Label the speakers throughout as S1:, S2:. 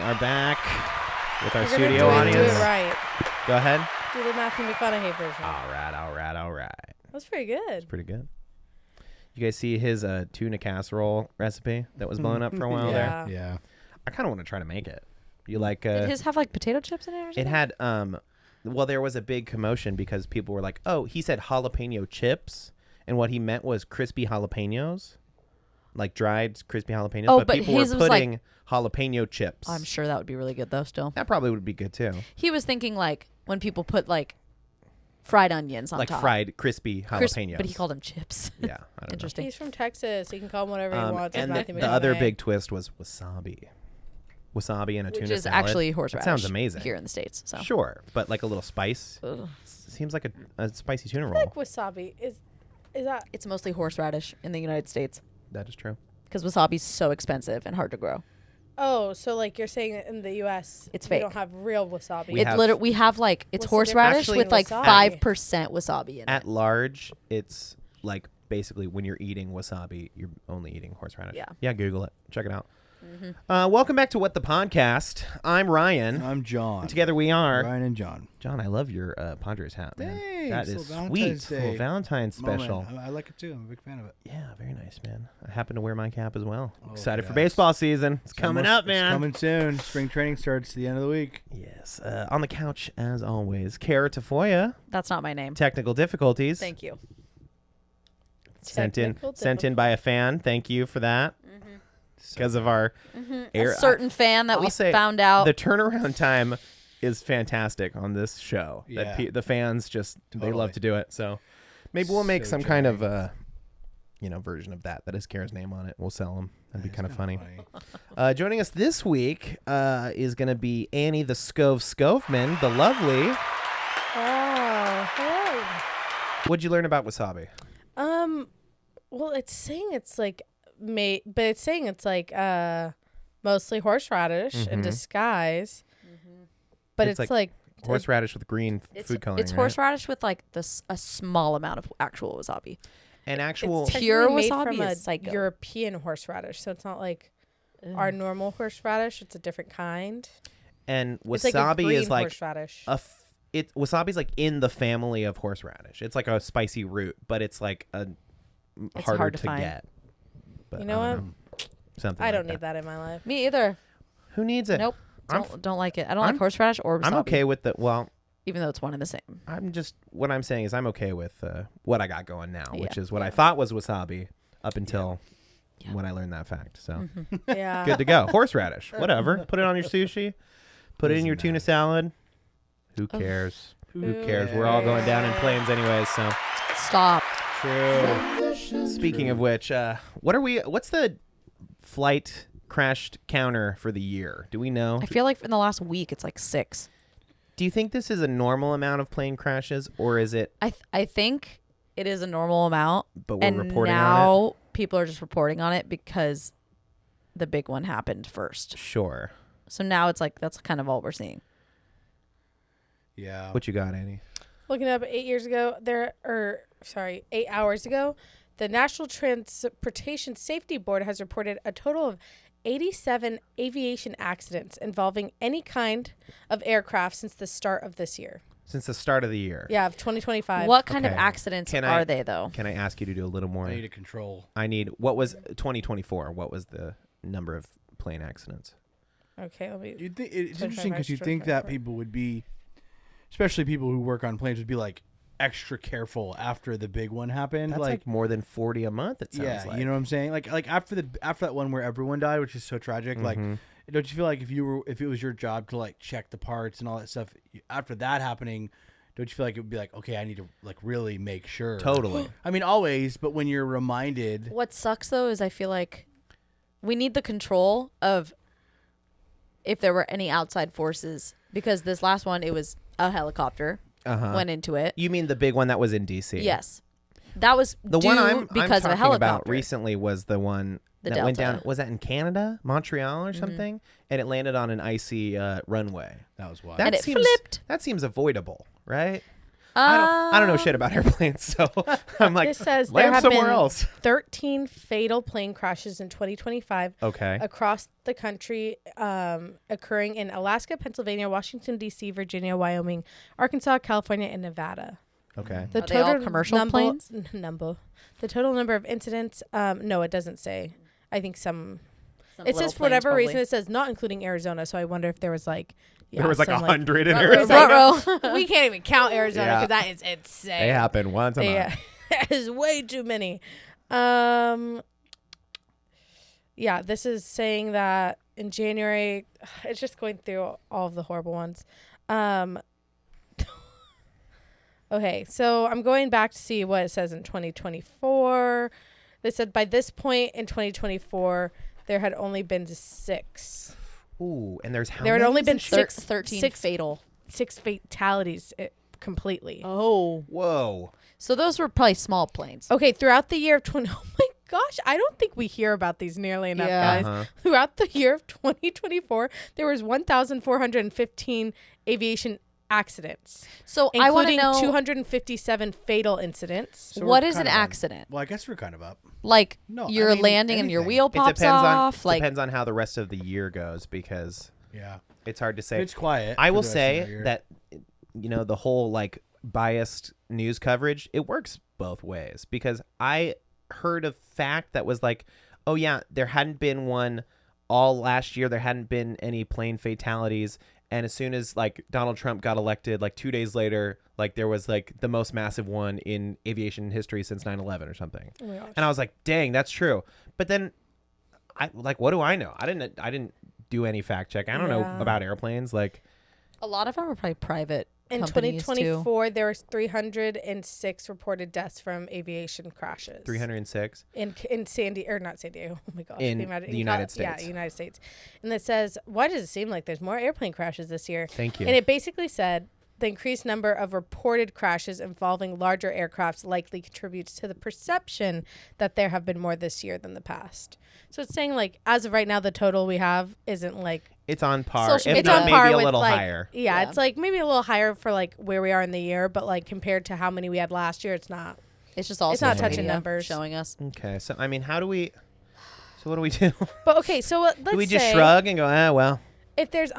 S1: are back with our
S2: We're
S1: studio
S2: gonna
S1: audience.
S2: do it right.
S1: Go ahead.
S2: Do the Matthew McConaughey version.
S1: All right.
S2: That's pretty good.
S1: It's pretty good. You guys see his tuna casserole recipe that was blowing up for a while there?
S3: Yeah.
S1: I kind of want to try to make it. You like?
S4: Did his have like potato chips in it or something?
S1: It had well, there was a big commotion because people were like, "Oh, he said jalapeno chips," and what he meant was crispy jalapenos, like dried crispy jalapenos.
S4: Oh,
S1: but
S4: but
S1: people were
S4: his was
S1: putting jalapeno chips.
S4: I'm sure that would be really good though. Still,
S1: That probably would be good too.
S4: he was thinking like when people put like fried onions on
S1: Like
S4: top,
S1: fried crispy jalapenos.
S4: but he called them chips.
S1: Yeah, I don't
S4: Interesting.
S2: He's from Texas. He can call him whatever he wants.
S1: And
S2: Matthew
S1: the other
S2: McConaughey.
S1: big twist was wasabi. Wasabi and a
S4: Which
S1: tuna
S4: is
S1: salad.
S4: actually
S1: That
S4: horseradish.
S1: sounds amazing.
S4: Here in the States. So
S1: Sure, but like a little spice.
S4: Ugh.
S1: Seems like a spicy tuna
S2: I
S1: roll.
S2: feel like wasabi is that
S4: It's mostly horseradish in the United States
S1: That is true.
S4: because wasabi's so expensive and hard to grow.
S2: oh, so like you're saying that in the U.S.
S4: It's
S2: we
S4: fake.
S2: don't have real wasabi.
S4: We have like it's
S2: What's the difference
S4: horseradish
S2: between
S4: with like
S2: wasabi?
S4: 5% wasabi in it.
S1: At large, it's like basically when you're eating wasabi, you're only eating horseradish.
S4: Yeah.
S1: Yeah, Google it. Check it out. Welcome back to What the Podcast. I'm Ryan.
S3: I'm John.
S1: And together we are.
S3: Ryan and John.
S1: John, I love your Padres hat, man.
S3: Thanks.
S1: That
S3: Little
S1: is
S3: Valentine's
S1: sweet.
S3: Day
S1: Little Valentine's special.
S3: Moment. I like it too. I'm a big fan of it.
S1: Yeah, very nice, man. I happen to wear my cap as well.
S3: Oh,
S1: Excited for
S3: yes.
S1: baseball season. It's coming
S3: almost-
S1: up, man.
S3: It's coming soon. Spring training starts the end of the week.
S1: Yes. On the couch, as always, Cara Tafolla.
S4: That's not my name.
S1: Technical difficulties.
S4: Thank you.
S1: Sent
S2: Technical
S1: in by a fan. Thank you for that. Because of our air.
S4: A certain fan that
S1: I'll
S4: we
S1: say
S4: found out.
S1: The turnaround time is fantastic on this show.
S3: Yeah.
S1: That the fans just they
S3: Totally.
S1: love to do it. So maybe we'll make
S3: So
S1: some kind of
S3: jarring.
S1: version of that has Kara's name on it. We'll sell them. That'd be
S3: It's
S1: kind of
S3: kinda
S1: funny. Joining us this week is going to be Annie the Skovmand, the lovely.
S2: Oh, hello.
S1: What'd you learn about wasabi?
S2: Well, it's saying it's like but it's saying it's like mostly horseradish in disguise. But
S1: It's
S2: it's
S1: like
S2: like
S1: Horseradish with green food coloring.
S4: It's
S1: right?
S4: horseradish with like a small amount of actual wasabi.
S1: And actual.
S2: it's
S4: Pure
S2: technically made
S4: wasabi
S2: from a
S4: is psycho.
S2: European horseradish, so it's not like our normal horseradish. It's a different kind.
S1: And
S2: It's like a
S1: wasabi
S2: green
S1: is like
S2: horseradish.
S1: wasabi's like in the family of horseradish. It's like a spicy root, but it's like
S4: It's
S1: harder
S4: hard
S1: to
S4: to find.
S1: get. But
S2: You know
S1: I
S2: what?
S1: don't know. Something.
S2: I
S1: like
S2: don't need that in my life.
S4: Me either.
S1: Who needs it?
S4: Nope.
S1: I'm
S4: Don't like it. I don't
S1: I'm-
S4: like horseradish or wasabi.
S1: I'm okay with the. Well,
S4: Even though it's one and the same.
S1: I'm just what I'm saying is I'm okay with what I got going now, which
S4: Yeah.
S1: is what I thought was wasabi up until
S4: Yeah.
S1: when I learned that fact. So
S2: Yeah.
S1: good to go. Horseradish, whatever. Put it on your sushi. Put it in your
S3: Doesn't
S1: tuna
S3: matter.
S1: salad. Who cares? Who cares? We're all going down in flames anyways. So.
S4: Stop.
S3: True.
S1: Speaking of which, what's the flight crashed counter for the year? Do we know?
S4: I feel like in the last week it's like 6.
S1: Do you think this is a normal amount of plane crashes, or is it?
S4: I think it is a normal amount.
S1: But we're
S4: and
S1: reporting
S4: now
S1: on
S4: people are just reporting on it because the big one happened first.
S1: Sure.
S4: So now it's like that's kind of all we're seeing.
S3: Yeah.
S1: What you got, Annie?
S2: Looking up 8 hours ago, the National Transportation Safety Board has reported a total of 87 aviation accidents involving any kind of aircraft since the start of this year.
S1: Since the start of the year.
S2: Yeah, of 2025.
S4: What kind of
S1: Okay.
S4: accidents
S1: Can I-
S4: are they though?
S1: Can I ask you to do a little more?
S3: I need to control.
S1: What was 2024? What was the number of plane accidents?
S2: Okay, let me.
S3: You'd think it's
S2: 25,
S3: interesting because you think that
S2: 25.
S3: people would be, especially people who work on planes, would be like extra careful after the big one happened.
S1: That's like more than 40 a month. It sounds
S3: yeah,
S1: like.
S3: you know what I'm saying? Like after that one where everyone died, which is so tragic. Like, don't you feel like if it was your job to like check the parts and all that stuff after that happening, don't you feel like it would be like, okay, I need to like really make sure?
S1: Totally.
S3: I mean, always, but when you're reminded,
S4: What sucks though is I feel like we need the control of if there were any outside forces because this last one it was a helicopter went into it.
S1: You mean the big one that was in DC?
S4: Yes. That was
S1: The
S4: due
S1: one I'm
S4: because of a
S1: talking
S4: helicopter.
S1: about recently was the one
S4: The
S1: that went
S4: Delta.
S1: down. Was that in Canada, Montreal, or something? And it landed on an icy runway.
S3: that was why.
S1: That
S4: And it
S1: seems,
S4: flipped.
S1: That seems avoidable, right? I don't know shit about airplanes, so I'm like,
S2: This says there
S1: land
S2: have
S1: somewhere
S2: been
S1: else.
S2: 13 fatal plane crashes in 2025
S1: Okay.
S2: across the country, occurring in Alaska, Pennsylvania, Washington, D.C., Virginia, Wyoming, Arkansas, California, and Nevada.
S1: Okay.
S2: The
S4: Are they all commercial planes?
S2: The total number of incidents, no, it doesn't say. I think some it
S4: little
S2: says for
S4: planes,
S2: whatever
S4: probably.
S2: reason, it says not including Arizona, so I wonder if there was like...
S1: There was like
S2: some,
S1: 100 in
S2: Ruh-roh.
S1: Arizona.
S2: We can't even count Arizona
S1: Yeah.
S2: because that is insane.
S1: They happen once a month.
S2: Yeah, that is way too many. Yeah, this is saying that in January, it's just going through all of the horrible ones. Okay, so I'm going back to see what it says in 2024. They said by this point in 2024, there had only been 6.
S1: Ooh, and there's how
S2: There had
S1: many?
S2: only been
S4: 13
S2: six
S4: fatal.
S2: 6 fatalities completely.
S4: Oh.
S1: Whoa.
S4: So those were probably small planes.
S2: Okay, throughout the year of 20... Oh my gosh, I don't think we hear about these nearly enough,
S4: Yeah.
S2: guys. Throughout the year of 2024, there was 1,415 aviation accidents,
S4: So I want to
S2: including
S4: know
S2: 257 fatal incidents.
S3: So
S4: what
S3: we're
S4: is an
S3: kind of on-
S4: accident?
S3: Well, I guess we're kind of up.
S4: Like
S3: No, I
S4: you're
S3: mean,
S4: landing and your
S3: anything.
S4: wheel
S1: It
S4: pops
S1: depends
S4: off.
S1: on
S4: Like
S1: depends on how the rest of the year goes because
S3: Yeah.
S1: it's hard to
S3: If
S1: say.
S3: it's quiet.
S1: I
S3: for
S1: will
S3: the rest of
S1: say
S3: the year.
S1: that the whole like biased news coverage, it works both ways because I heard a fact that was like, oh yeah, there hadn't been one all last year. There hadn't been any plane fatalities. And as soon as like Donald Trump got elected, like 2 days later, like there was like the most massive one in aviation history since 9/11 or something.
S2: Oh my gosh.
S1: And I was like, dang, that's true. But then I like, what do I know? I didn't do any fact check. I don't know
S2: Yeah.
S1: about airplanes. Like,
S4: a lot of them are probably private
S2: In
S4: companies too.
S2: 2024, there was 306 reported deaths from aviation crashes.
S1: 306.
S2: in not San Diego. Oh my gosh!
S1: In
S2: Can you imagine?
S1: the United
S2: Yeah,
S1: States.
S2: United States. And it says, why does it seem like there's more airplane crashes this year?
S1: Thank you.
S2: And it basically said the increased number of reported crashes involving larger aircrafts likely contributes to the perception that there have been more this year than the past. So it's saying like as of right now, the total we have isn't like
S1: It's on par.
S4: Social
S1: If
S4: media.
S1: not,
S2: on par
S1: maybe a
S2: with
S1: little
S2: like,
S1: higher.
S2: Yeah,
S4: Yeah.
S2: it's like maybe a little higher for like where we are in the year, but like compared to how many we had last year, it's not.
S4: It's just all
S2: It's not
S4: social
S2: touching
S4: media
S2: numbers.
S4: showing us.
S1: Okay. So, I mean, how do we. So, what do we do?
S2: But okay, so let's
S1: Do we just
S2: say
S1: shrug and go, well.
S2: if there's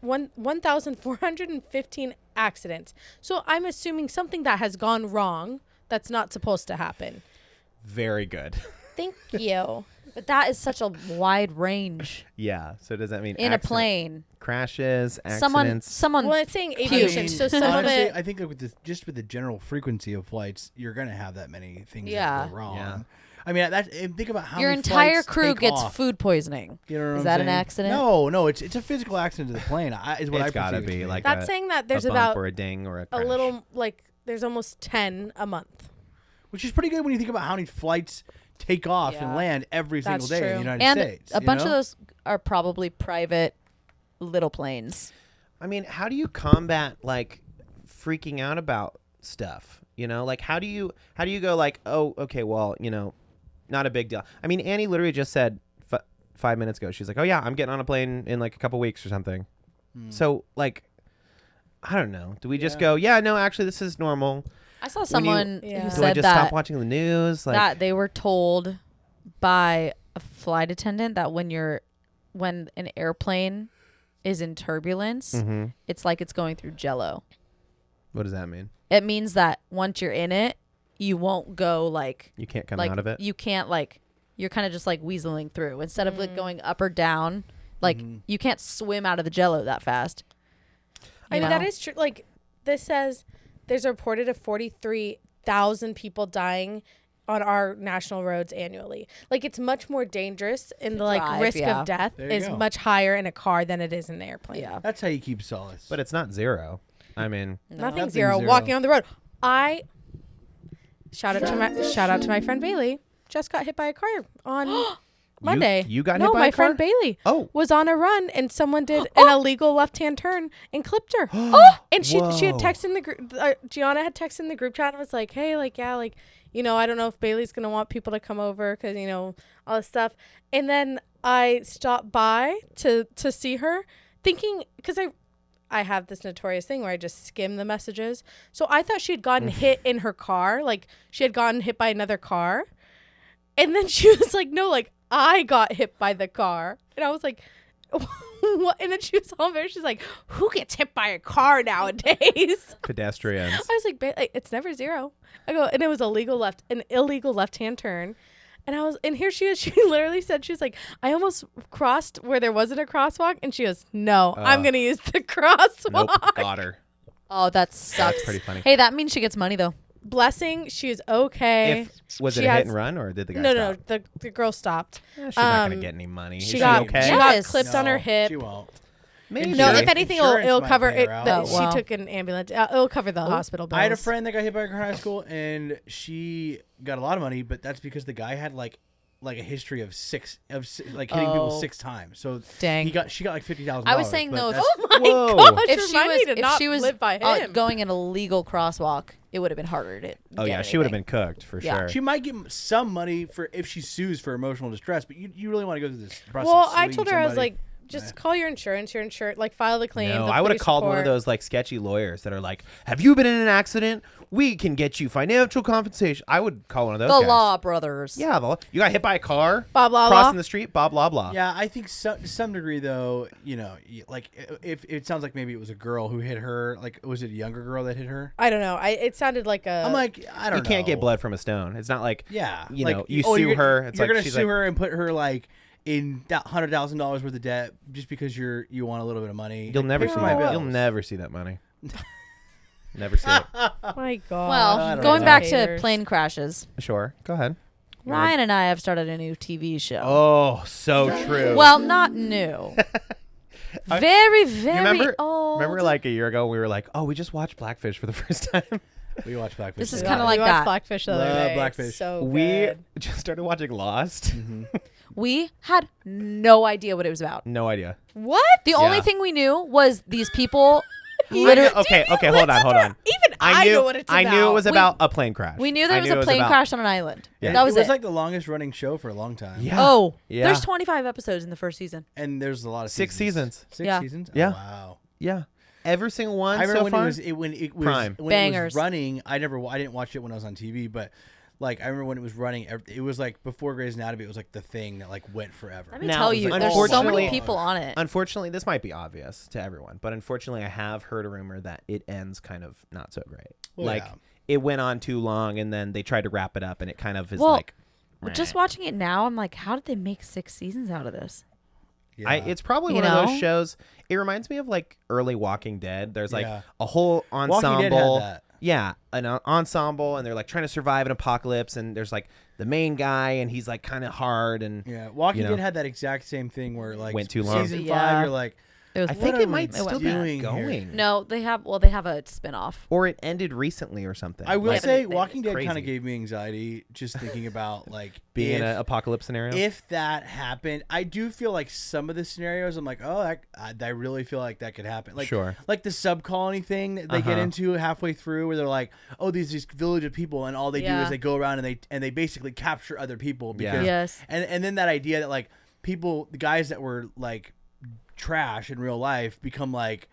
S2: 1,415 accidents, so I'm assuming something that has gone wrong that's not supposed to happen.
S1: Very good.
S2: Thank you.
S4: But that is such a wide range
S1: Yeah. So, does that mean
S4: in a
S1: accident-
S4: plane.
S1: crashes, accidents?
S4: Someone
S2: Well, it's saying aviation,
S4: Puked.
S2: so some of
S3: Honestly,
S2: it.
S3: I think that with the general frequency of flights, you're gonna have that many things
S4: Yeah.
S3: that go wrong.
S1: Yeah.
S3: I mean, and think about how
S4: your
S3: many
S4: entire
S3: flights
S4: crew
S3: take
S4: gets
S3: off.
S4: food poisoning.
S3: You know what
S4: Is
S3: I'm
S4: that an
S3: saying?
S4: accident?
S3: No, it's a physical accident to the plane. Is what
S1: It's
S3: I
S1: gotta
S3: perceive it to
S1: be like
S2: That's
S1: a-
S2: saying that there's
S1: a bump
S2: about
S1: or a ding or a
S2: a
S1: crash.
S2: little like there's almost 10 a month.
S3: which is pretty good when you think about how many flights take off
S4: Yeah.
S3: and land every
S2: That's
S3: single day in the
S2: true.
S3: United
S4: And
S3: States.
S4: a
S3: you
S4: bunch
S3: know?
S4: of those are probably private little planes.
S1: I mean, how do you combat like freaking out about stuff? You know, like how do you go like, oh, okay, well, not a big deal. I mean, Annie literally just said 5 minutes ago, she's like, oh yeah, I'm getting on a plane in like a couple weeks or something. So like, I don't know. Do we just go, yeah, no, actually, this is normal.
S4: I saw
S1: When you-
S4: someone
S2: Yeah.
S4: who
S2: Do
S1: Do I
S4: said
S1: just
S4: that
S1: stop watching the news? Like,
S4: that they were told by a flight attendant that when an airplane is in turbulence,
S1: Mhm.
S4: it's like it's going through jello.
S1: What does that mean?
S4: It means that once you're in it, you won't go like
S1: You can't come
S4: like
S1: out of it.
S4: you can't like you're kind of just like weaseling through instead of like going up or down. Like you can't swim out of the jello that fast.
S2: I
S4: You
S2: mean, that
S4: know?
S2: is true. Like, this says there's a reported of 43,000 people dying on our national roads annually. Like, it's much more dangerous, and the like
S4: drive,
S2: risk
S4: yeah.
S2: of death
S3: There you
S2: is
S3: go.
S2: much higher in a car than it is in an airplane.
S4: Yeah.
S3: That's how you keep solace.
S1: But it's not zero. I mean,
S2: Nothing
S3: Nothing
S2: zero.
S3: zero.
S2: Walking on the road. Shout out to my friend Bailey. Just got hit by a car on Monday.
S1: you got
S2: no,
S1: hit by
S2: my
S1: a car?
S2: friend Bailey.
S1: Oh.
S2: Was on a run and someone did an illegal left-hand turn and clipped her. And she had
S1: Whoa.
S2: texted in the group. Gianna had texted in the group chat and was like, "Hey, like, yeah, like, I don't know if Bailey's gonna want people to come over because all this stuff." And then I stopped by to see her, thinking because I have this notorious thing where I just skim the messages. So I thought she had gotten hit in her car. Like, she had gotten hit by another car. And then she was like, no, like, I got hit by the car. And I was like, what? And then she was all embarrassed. She's like, who gets hit by a car nowadays?
S1: Pedestrians.
S2: I was like, it's never zero. I go, and it was an illegal left-hand turn. And here she is. She literally said, she was like, I almost crossed where there wasn't a crosswalk. And she goes, no, I'm going to use the crosswalk.
S1: Nope, got her.
S4: Oh, that sucks.
S1: That's pretty funny.
S4: Hey, that means she gets money though.
S2: Blessing, she is okay.
S1: Was it a hit and run, or did the guy
S2: No,
S1: stop?
S2: the girl stopped.
S1: Yeah, she's not going to get any money.
S2: She
S1: Is
S2: got,
S1: okay?
S2: she got
S4: Yes.
S2: clipped on her hip.
S3: She won't.
S1: Maybe.
S2: No,
S3: Insurance-
S2: if anything,
S3: insurance
S2: it'll
S3: might
S2: cover
S3: pay
S2: it.
S3: her out.
S2: The,
S4: Oh, wow.
S2: She took an ambulance. It'll cover the hospital bills.
S3: I had a friend that got hit by a car in high school, and she got a lot of money, but that's because the guy had like a history of hitting people 6 times. So
S4: Dang.
S3: she got like $50,000.
S4: I was saying though,
S2: Oh my
S1: Whoa.
S2: gosh!
S4: if
S2: remind me to
S4: if
S2: not
S4: she was
S2: live by him.
S4: going in a legal crosswalk, it would have been harder to.
S1: Oh,
S4: get
S1: yeah, she would have
S4: anything.
S1: been cooked for
S4: Yeah.
S1: sure.
S3: she might get some money for if she sues for emotional distress, but you really want to go through this process.
S2: well,
S3: of
S2: I
S3: suing
S2: told her, I was
S3: somebody?
S2: like, just call your insurance. Like, file the claim.
S1: No,
S2: they'll
S1: I would
S2: put
S1: have
S2: you
S1: called one of
S2: support.
S1: those like sketchy lawyers that are like, "Have you been in an accident? We can get you financial compensation." I would call one of those.
S4: The
S1: guys.
S4: Law Brothers.
S1: Yeah, you got hit by a car.
S2: Blah, blah,
S1: crossing
S2: blah.
S1: the street. Blah blah blah.
S3: Yeah, I think to some degree though, like if it sounds like maybe it was a girl who hit her. Like, was it a younger girl that hit her?
S2: I don't know. It sounded like a.
S3: I'm like, I don't know.
S1: You can't get blood from a stone. It's not like
S3: Yeah,
S1: you
S3: like,
S1: know, you
S3: oh,
S1: sue
S3: you're,
S1: her. It's
S3: you're
S1: like
S3: gonna
S1: she's
S3: sue
S1: like,
S3: her and put her like in $100,000 worth of debt just because you want a little bit of money.
S1: you'll never
S3: Pay
S1: see
S3: for my
S1: that.
S3: bills.
S1: You'll never see that money. Never see it.
S2: my God.
S4: Well,
S3: don't
S4: going
S3: know.
S4: back to
S2: Haters.
S4: plane crashes,
S1: Sure, go ahead.
S4: Ryan and I have started a new TV show.
S1: Oh, so true.
S4: Well, not new. Very, very
S1: you remember?
S4: old.
S1: Remember, like a year ago, we were like, "Oh, we just watched Blackfish for the first time."
S3: We watch Blackfish.
S4: This is
S3: together.
S4: kinda like
S2: we watched
S4: that.
S2: Blackfish the other
S3: Love
S2: day.
S3: Blackfish.
S2: It's so
S1: We
S2: good.
S1: just started watching Lost.
S4: We had no idea what it was about.
S1: No idea.
S2: What?
S4: The only
S1: Yeah.
S4: thing we knew was these people. Literally,
S1: Okay, hold on.
S2: Even I
S1: knew
S2: know what it's
S1: I
S2: about.
S1: knew it was about a plane crash.
S4: we knew there
S1: I
S4: was
S1: knew
S4: a
S1: it
S4: plane
S1: about-
S4: crash on an island.
S1: Yeah.
S4: That was
S3: it was
S4: it.
S3: like the longest running show for a long time.
S1: Yeah.
S4: Oh,
S1: Yeah.
S4: there's 25 episodes in the first season.
S3: And there's a lot of
S1: 6 seasons.
S3: 6
S4: Yeah.
S3: seasons?
S1: Yeah.
S3: Oh, wow.
S1: Yeah. Every single one
S3: I remember
S1: so
S3: when
S1: far.
S3: it was
S1: Prime.
S3: when it
S4: Bangers.
S3: was running. I didn't watch it when I was on TV, but like I remember when it was running. It was like before Grey's Anatomy. It was like the thing that like went forever.
S4: Let me
S1: Now,
S4: tell you, there's so
S1: unfortunately-
S4: many people on it.
S1: Unfortunately, this might be obvious to everyone, but unfortunately, I have heard a rumor that it ends kind of not so great.
S3: Well,
S1: like
S3: yeah.
S1: it went on too long, and then they tried to wrap it up, and it kind of is
S4: Well,
S1: like.
S4: Just watching it now, I'm like, how did they make 6 seasons out of this?
S3: Yeah.
S1: It's probably
S4: You
S1: one of
S4: know?
S1: those shows. It reminds me of like early Walking Dead. There's like
S3: Yeah.
S1: a whole
S3: Walking Dead had
S1: ensemble.
S3: that.
S1: Yeah, an ensemble, and they're like trying to survive an apocalypse. And there's like the main guy, and he's like kind of hard. And
S3: Yeah, Walking
S1: you know.
S3: Dead had that exact same thing where like
S1: Went too long.
S3: Season 5,
S4: Yeah.
S3: you're like,
S4: It was
S1: I think
S3: What
S1: it
S3: are
S1: might
S3: we
S1: still be
S3: doing here?
S1: going.
S4: no, they have a spinoff.
S1: Or it ended recently or something.
S3: I will
S1: Like,
S3: say,
S4: It's
S3: Walking Dead
S1: crazy.
S3: kind of gave me anxiety just thinking about like
S1: being
S3: if,
S1: in an apocalypse scenario.
S3: if that happened. I do feel like some of the scenarios, I'm like, oh, I really feel like that could happen. Like,
S1: Sure.
S3: like the sub colony thing that they get
S1: Uh-huh.
S3: into halfway through, where they're like, oh, these village of people, and all they do
S4: Yeah.
S3: is they go around and they basically capture other people because
S4: Yes.
S3: and then that idea that like people, the guys that were like trash in real life become like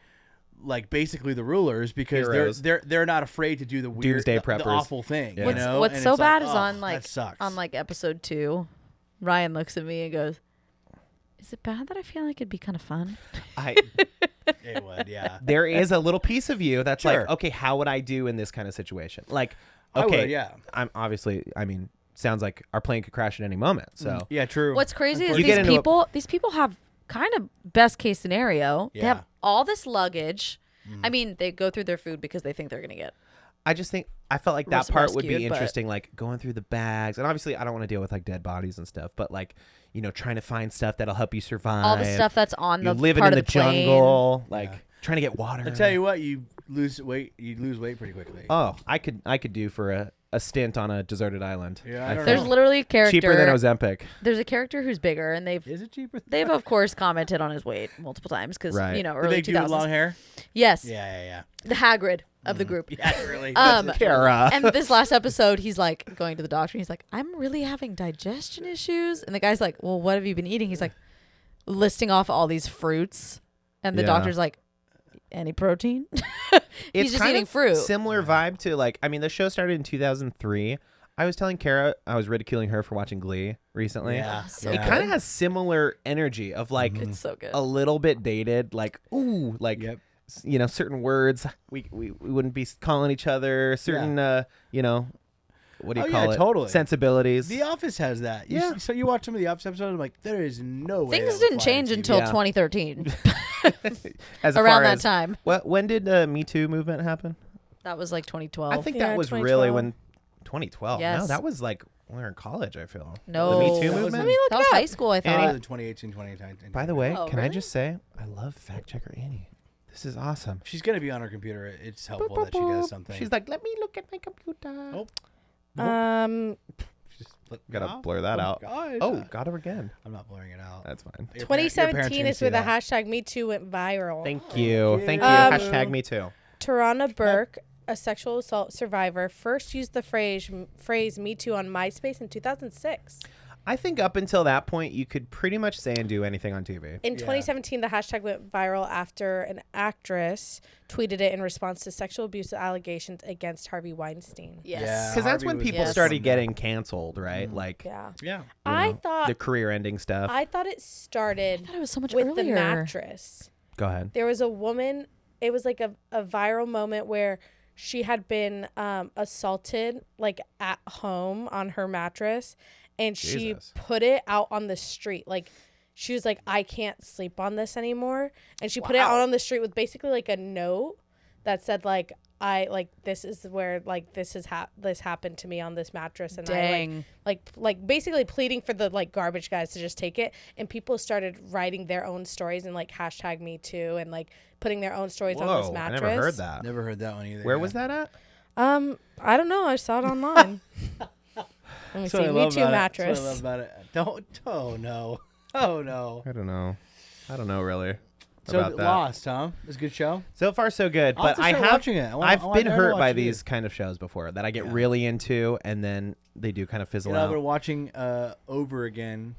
S3: basically the rulers because
S1: Heroes.
S3: they're not afraid to do the weird
S1: Doomsday
S3: the
S1: preppers.
S3: awful thing.
S1: Yeah.
S3: You know?
S4: What's
S3: And
S4: so
S3: it's
S4: bad
S3: like,
S4: is
S3: oh,
S4: on
S3: that
S4: like
S3: sucks.
S4: episode 2, Ryan looks at me and goes, "Is it bad that I feel like it'd be kind of fun?"
S3: It would, yeah.
S1: There is a little piece of you that's
S3: Sure.
S1: like, okay, how would I do in this kind of situation? Like,
S3: I
S1: okay,
S3: would, yeah.
S1: I'm obviously, I mean, sounds like our plane could crash at any moment. So
S3: Yeah, true.
S4: What's crazy is
S1: You get into
S4: these people have kind of best case scenario. They
S3: Yeah.
S4: have all this luggage. I mean, they go through their food because they think they're gonna get.
S1: I just think I felt like that part would be
S4: rescued, but-
S1: interesting, like going through the bags, and obviously I don't want to deal with like dead bodies and stuff, but like trying to find stuff that'll help you survive.
S4: All the stuff that's on
S1: You're
S4: the
S1: living
S4: part
S1: in
S4: of
S1: the
S4: the plane.
S1: jungle, like trying to get water.
S3: I tell you what, you lose weight pretty quickly.
S1: Oh, I could do for a stint on a deserted island.
S3: Yeah, I don't
S4: There's
S3: know.
S4: literally a character.
S1: Cheaper than Ozempic.
S4: There's a character who's bigger, and
S3: Is it cheaper?
S4: they've of course commented on his weight multiple times because
S1: Right.
S3: Did
S4: early
S3: they do
S4: 2000s.
S3: long hair?
S4: Yes,
S3: Yeah.
S4: the Hagrid of the group.
S3: Yeah, really.
S1: Cara.
S4: And this last episode, he's like going to the doctor. And he's like, "I'm really having digestion issues." And the guy's like, "Well, what have you been eating?" He's like, listing off all these fruits, and the
S1: Yeah.
S4: doctor's like, any protein.
S1: It's
S4: He's just
S1: kind
S4: eating
S1: of
S4: fruit.
S1: Similar vibe to like, I mean, the show started in 2003. I was telling Cara I was ridiculing her for watching Glee recently.
S3: Yeah.
S4: So
S1: It
S3: yeah.
S1: kind of has similar energy of like
S4: It's so good.
S1: a little bit dated, like ooh, like
S3: Yep.
S1: you know, certain words we wouldn't be calling each other, certain you know, what do you
S3: Oh,
S1: call
S3: yeah,
S1: it?
S3: totally.
S1: Sensibilities.
S3: The Office has that.
S1: Yeah.
S3: So you watch some of the Office episodes, I'm like, there is no way.
S4: Things
S3: that would
S4: didn't
S3: fly on
S4: change
S3: TV.
S4: until
S1: Yeah.
S4: 2013.
S1: As
S4: Around
S1: far
S4: that
S1: as,
S4: time.
S1: when did Me Too movement happen?
S4: That was like 2012.
S1: I think
S2: Yeah,
S1: that was really
S2: 2012.
S1: when 2012. No,
S4: Yes.
S1: that was like when we were in college, I feel.
S4: No.
S1: The Me Too
S3: That was
S1: movement?
S3: Let me
S4: that was high school, I
S3: That was
S4: thought.
S3: in 2018, 2019.
S1: By the way,
S4: Oh,
S1: can I
S4: really?
S1: just say I love fact checker Annie. This is awesome.
S3: She's gonna be on her computer. It's helpful that she does something.
S1: She's like, let me look at my computer.
S3: Oh. She's
S1: Gotta blur that out.
S3: Gosh.
S1: Oh, got her again.
S3: I'm not blurring it out.
S1: That's fine.
S3: Your parents
S2: 2017
S3: are
S2: is
S3: gonna
S2: where the
S3: see
S2: hashtag Me Too went viral.
S1: Thank you. Thank you.
S2: Um,
S1: Hashtag me too.
S2: Tarana Burke, a sexual assault survivor, first used the phrase Me Too on MySpace in 2006.
S1: I think up until that point, you could pretty much say and do anything on TV.
S2: In
S3: Yeah.
S2: 2017, the hashtag went viral after an actress tweeted it in response to sexual abuse allegations against Harvey Weinstein.
S4: Yes.
S3: Yeah.
S1: Because that's
S3: Harvey
S1: when
S3: was
S1: people
S4: Yes.
S1: started getting canceled, right? Like,
S2: Yeah.
S3: Yeah.
S1: you
S2: I
S1: know,
S2: thought
S1: the career-ending stuff.
S2: I thought it started
S4: I thought it was so much
S2: with
S4: earlier.
S2: the mattress.
S1: Go ahead.
S2: There was a woman, it was like a viral moment where she had been assaulted like at home on her mattress, and she
S1: Jesus.
S2: put it out on the street. Like she was like, I can't sleep on this anymore. And she put it out on the street with basically like a note that said like, I like, this is where like this happened to me on this mattress. And
S4: Dang.
S2: I like basically pleading for the like garbage guys to just take it. And people started writing their own stories and like hashtag Me Too and like putting their own stories on this
S1: Whoa, I
S2: mattress.
S1: never heard that.
S3: Never heard that one either.
S1: Where
S3: yeah.
S1: was that at?
S2: I don't know. I saw it online. Let me
S3: That's
S2: see.
S3: what I
S2: Me
S3: love
S2: Too
S3: about
S2: mattress.
S3: It. That's what I love about it. Don't. Oh no. Oh no.
S1: I don't know really
S3: So
S1: about that.
S3: Lost, huh? It was a good show.
S1: So far, so good.
S3: I'll have
S1: But
S3: to
S1: I
S3: start
S1: have,
S3: watching it.
S1: I've been
S3: to
S1: hurt
S3: watch
S1: by
S3: it.
S1: these kind of shows before that I get
S3: Yeah.
S1: really into, and then they do kind of fizzle
S3: You know, I've
S1: out.
S3: been watching Over again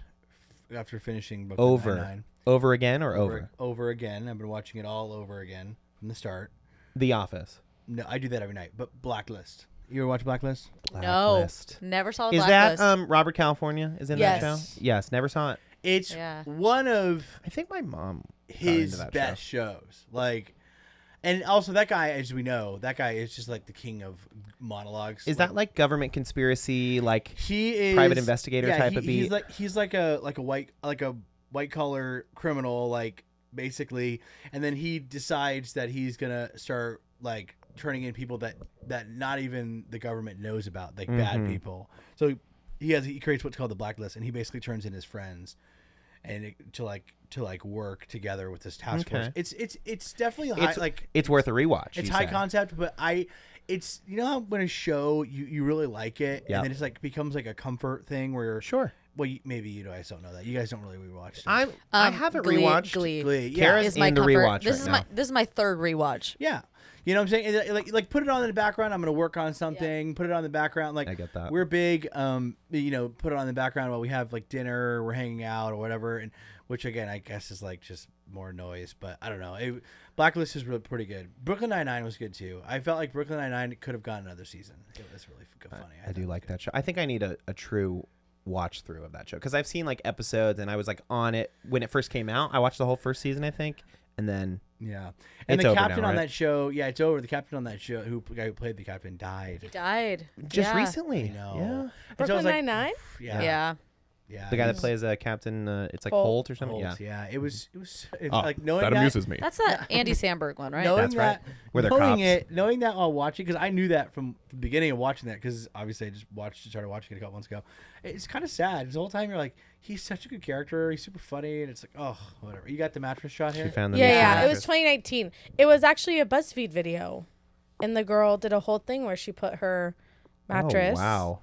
S3: after finishing Book
S1: Over.
S3: 99.
S1: Over again or over?
S3: Over again. I've been watching it all over again from the start.
S1: The Office.
S3: No, I do that every night. But Blacklist. You ever watch Blacklist?
S4: No.
S1: Blacklist.
S4: Never saw the
S1: Is that
S4: Blacklist.
S1: Robert California is in
S2: Yes.
S1: that show? Yes, never saw it.
S3: It's
S4: Yeah.
S3: one of
S1: I think my mom got
S3: his
S1: into that
S3: best
S1: show.
S3: shows. Like, and also that guy, as we know, that guy is just like the king of monologues.
S1: Is that like government conspiracy? Like
S3: he is
S1: private investigator
S3: yeah,
S1: type of beat?
S3: He's like a white collar criminal, like basically, and then he decides that he's gonna start like turning in people that not even the government knows about, like bad people. So he creates what's called the Blacklist, and he basically turns in his friends and to work together with this task force. It's definitely
S1: it's worth a rewatch.
S3: it's
S1: you
S3: high
S1: say.
S3: concept, but it's you know how when a show you really like it,
S1: Yep.
S3: and then it's like becomes like a comfort thing where
S1: Sure.
S3: well maybe you guys don't know that, you guys don't really rewatch stuff.
S1: I haven't
S4: Glee,
S1: rewatched.
S4: Glee.
S3: Yeah.
S1: Kara's
S4: Is my
S1: in the
S4: comfort.
S1: rewatch
S4: This
S1: right
S4: is
S1: now.
S4: this is my third rewatch.
S3: Yeah, you know what I'm saying? Like put it on in the background. I'm gonna work on something. Put it on in the background. Like
S1: I get that.
S3: we're big. You know, put it on in the background while we have like dinner, we're hanging out or whatever. And which again, I guess is like just more noise. But I don't know. Blacklist is really pretty good. Brooklyn Nine-Nine was good too. I felt like Brooklyn Nine-Nine could have gotten another season. It was really funny.
S1: I do like that show. I think I need a true watch through of that show because I've seen like episodes and I was like on it when it first came out. I watched the whole first season, I think, and then
S3: Yeah, and
S1: It's
S3: the
S1: over
S3: captain
S1: now,
S3: on
S1: right?
S3: that show, yeah, it's over. The captain on that show, the guy who played the captain, died.
S4: He died.
S1: just
S4: Yeah.
S1: recently.
S3: I know.
S1: Yeah.
S3: And so I
S2: Brooklyn
S3: was like,
S2: Nine-Nine?
S3: Yeah,
S4: Yeah.
S3: yeah.
S1: The guy that
S3: he's-
S1: plays Captain, it's like
S2: Holt.
S1: Holt or something.
S3: Holt,
S1: Yeah.
S3: yeah. It was it's
S1: Oh,
S3: like knowing
S1: that amuses me.
S4: That's the Andy Samberg one, right?
S3: knowing
S1: That's right.
S3: that,
S1: Where they're
S3: knowing
S1: cops.
S3: knowing that while watching, because I knew that from the beginning of watching that, because obviously I just started watching it a couple months ago. It's kind of sad. The whole time you're like, he's such a good character. He's super funny, and it's like, oh, whatever. You got the mattress shot
S1: She
S3: here.
S1: found the
S2: Yeah,
S1: mutual
S2: yeah. It was
S1: interest.
S2: 2019. It was actually a BuzzFeed video, and the girl did a whole thing where she put her mattress.
S1: Oh, wow.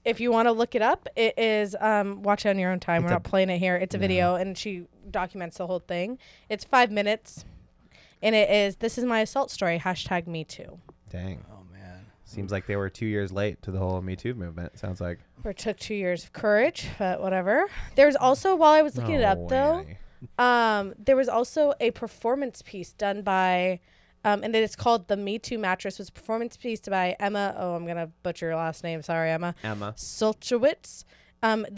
S2: If you want to look it up, it is watch it on your own time. We're not playing it here. It's a video, and she documents the whole thing. It's 5 minutes, and it is "This is my assault story." # Me Too.
S1: Dang.
S3: Oh man.
S1: Seems like they were 2 years late to the whole Me Too movement. Sounds like.
S2: Or took 2 years of courage, but whatever. There's also, while I was looking it up though, There was also a performance piece done by, and then it's called The Me Too Mattress. It was a performance piece by Emma. Oh, I'm gonna butcher your last name. Sorry, Emma.
S1: Emma
S2: Solchowitz,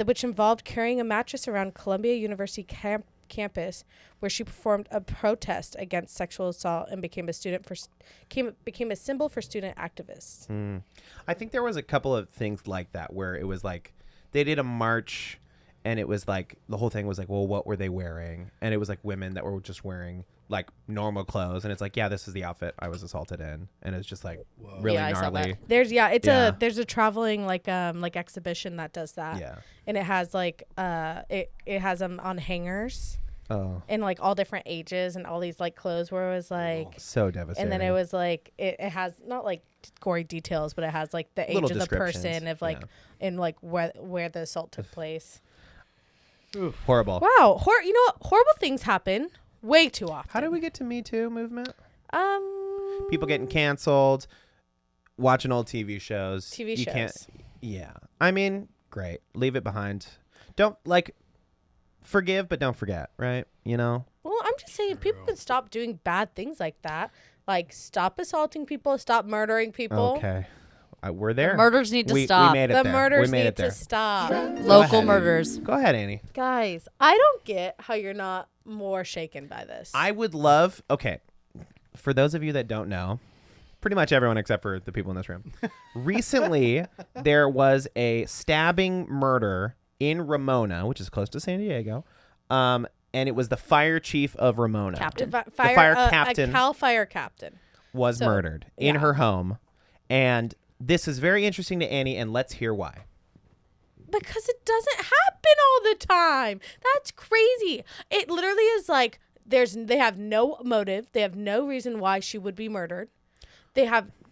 S2: which involved carrying a mattress around Columbia University campus, where she performed a protest against sexual assault and became a symbol for student activists.
S1: I think there was a couple of things like that where it was like they did a march and it was like the whole thing was like, well, what were they wearing? And it was like women that were just wearing like normal clothes, and it's like, yeah, this is the outfit I was assaulted in, and it's just like really
S4: Yeah, I saw
S1: gnarly.
S4: that.
S2: There's a traveling like exhibition that does that.
S1: Yeah.
S2: And it has like it has them on hangers
S1: Oh,
S2: in like all different ages and all these like clothes where it was like
S1: so devastating.
S2: and then it was like it has not like gory details, but it has like the age
S1: Little
S2: of the
S1: descriptions,
S2: person of like
S1: yeah.
S2: in like where the assault took place.
S1: Horrible.
S2: Wow, you know what? Horrible things happen way too often.
S1: How did we get to Me Too movement?
S2: Um,
S1: People getting canceled, watching old TV shows.
S2: TV
S1: You
S2: shows.
S1: Can't, yeah. I mean, great. Leave it behind. Don't like forgive, but don't forget, right? You know?
S2: Well, I'm just saying people can stop doing bad things like that. Like stop assaulting people, stop murdering people.
S1: Okay. We're there.
S4: Murders need to
S1: We
S4: stop.
S1: made it
S2: The
S1: there.
S2: murders
S1: we made
S2: need
S1: it there.
S2: to stop.
S4: Local
S1: ahead.
S4: murders.
S1: Go ahead, Annie.
S2: Guys, I don't get how you're not more shaken by this.
S1: I would love, okay, for those of you that don't know, pretty much everyone except for the people in this room, recently there was a stabbing murder in Ramona, which is close to San Diego, and it was the fire chief of Ramona.
S4: Captain.
S2: Fire,
S1: the fire captain
S2: a Cal fire captain.
S1: was
S2: So,
S1: murdered in
S2: yeah.
S1: her home, and this is very interesting to Annie, and let's hear why.
S2: Because it doesn't happen all the time. That's crazy. It literally is like they have no motive. They have no reason why she would be murdered.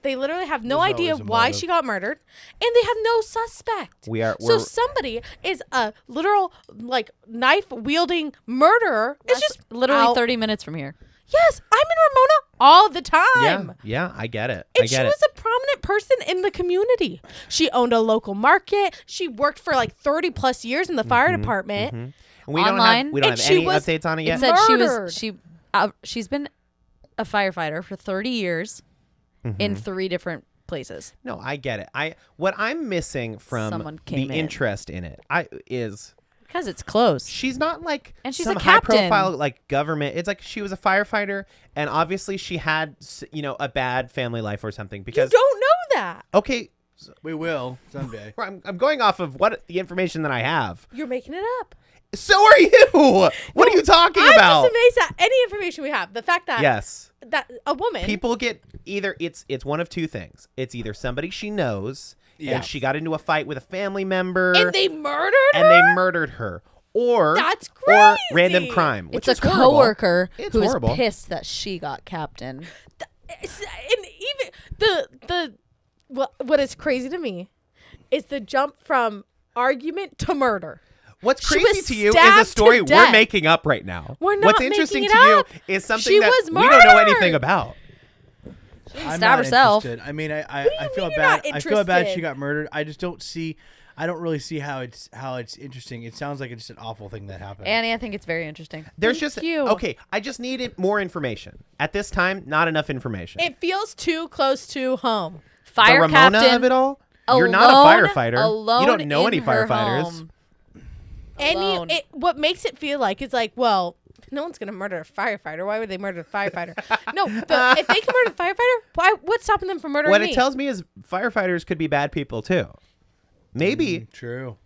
S2: They literally have no
S3: There's
S2: idea
S3: always a
S2: why
S3: motive.
S2: she got murdered, and they have no suspect.
S1: We're
S2: Somebody is a literal like knife wielding murderer. It's
S4: That's
S2: just
S4: literally
S2: out.
S4: 30 minutes from here.
S2: Yes, I'm in Ramona all the time.
S1: yeah, I get it.
S2: And
S1: I
S2: she
S1: get it.
S2: was a prominent person in the community. She owned a local market. She worked for like 30 plus years in the fire department.
S1: And we
S4: Online,
S1: don't
S2: and
S1: have
S2: she
S1: any
S2: was-
S1: updates on it
S4: It
S1: yet.
S4: said
S2: Murdered.
S4: she's been a firefighter for 30 years in 3 different places.
S1: No, I get it. What I'm missing from
S4: Someone
S1: the
S4: came in.
S1: interest in it is
S4: Because it's close.
S1: she's not like
S4: And she's
S1: some
S4: a
S1: high
S4: captain.
S1: profile like government. It's like she was a firefighter, and obviously she had a bad family life or something.
S2: You
S1: Because
S2: don't know that.
S1: okay,
S3: We will someday.
S1: I'm going off of what the information that I have.
S2: You're making it up.
S1: So are you? What are you talking
S2: I'm
S1: about?
S2: just amazed at any information we have. The fact that
S1: Yes.
S2: that a woman
S1: People get either it's one of two things. It's either somebody she knows
S3: Yeah.
S1: and she got into a fight with a family member
S2: and they murdered
S1: and
S2: her.
S1: they murdered her, or
S2: That's
S1: or
S2: crazy.
S1: random crime, which
S4: It's
S1: is
S4: a
S1: horrible.
S4: coworker
S1: It's
S4: who is
S1: horrible.
S4: pissed that she got captain.
S2: And even the what is crazy to me is the jump from argument to murder.
S1: What's
S2: She
S1: crazy
S2: was
S1: to you is a
S2: stabbed to
S1: story we're
S2: death.
S1: making up right now.
S2: We're not
S1: What's
S2: making
S1: interesting
S2: it
S1: to
S2: up.
S1: you is something
S2: She
S1: that
S2: was
S1: we don't know
S2: murdered.
S1: anything about.
S3: I'm
S4: Stab
S3: not
S4: herself.
S3: interested. I mean, I
S2: do you
S3: feel
S2: mean you're
S3: bad.
S2: not
S3: I feel bad she
S2: interested?
S3: got murdered. I just don't see. I don't really see how it's interesting. It sounds like it's just an awful thing that happened.
S4: Annie, I think it's very interesting.
S1: There's
S2: Thank
S1: just
S2: you.
S1: okay. I just needed more information at this time. Not enough information.
S2: It feels too close to home.
S4: Fire
S1: the Ramona
S4: captain.
S1: of it all. You're not a
S4: alone-
S1: firefighter.
S4: alone
S1: You don't know
S4: in
S1: any
S4: her
S1: firefighters.
S4: home.
S2: And
S4: Alone.
S2: what makes it feel like is like, well, no one's gonna murder a firefighter. Why would they murder a firefighter? No, if they can murder a firefighter, what's stopping them from murdering
S1: What
S2: me?
S1: it tells me is firefighters could be bad people too. Maybe
S3: True.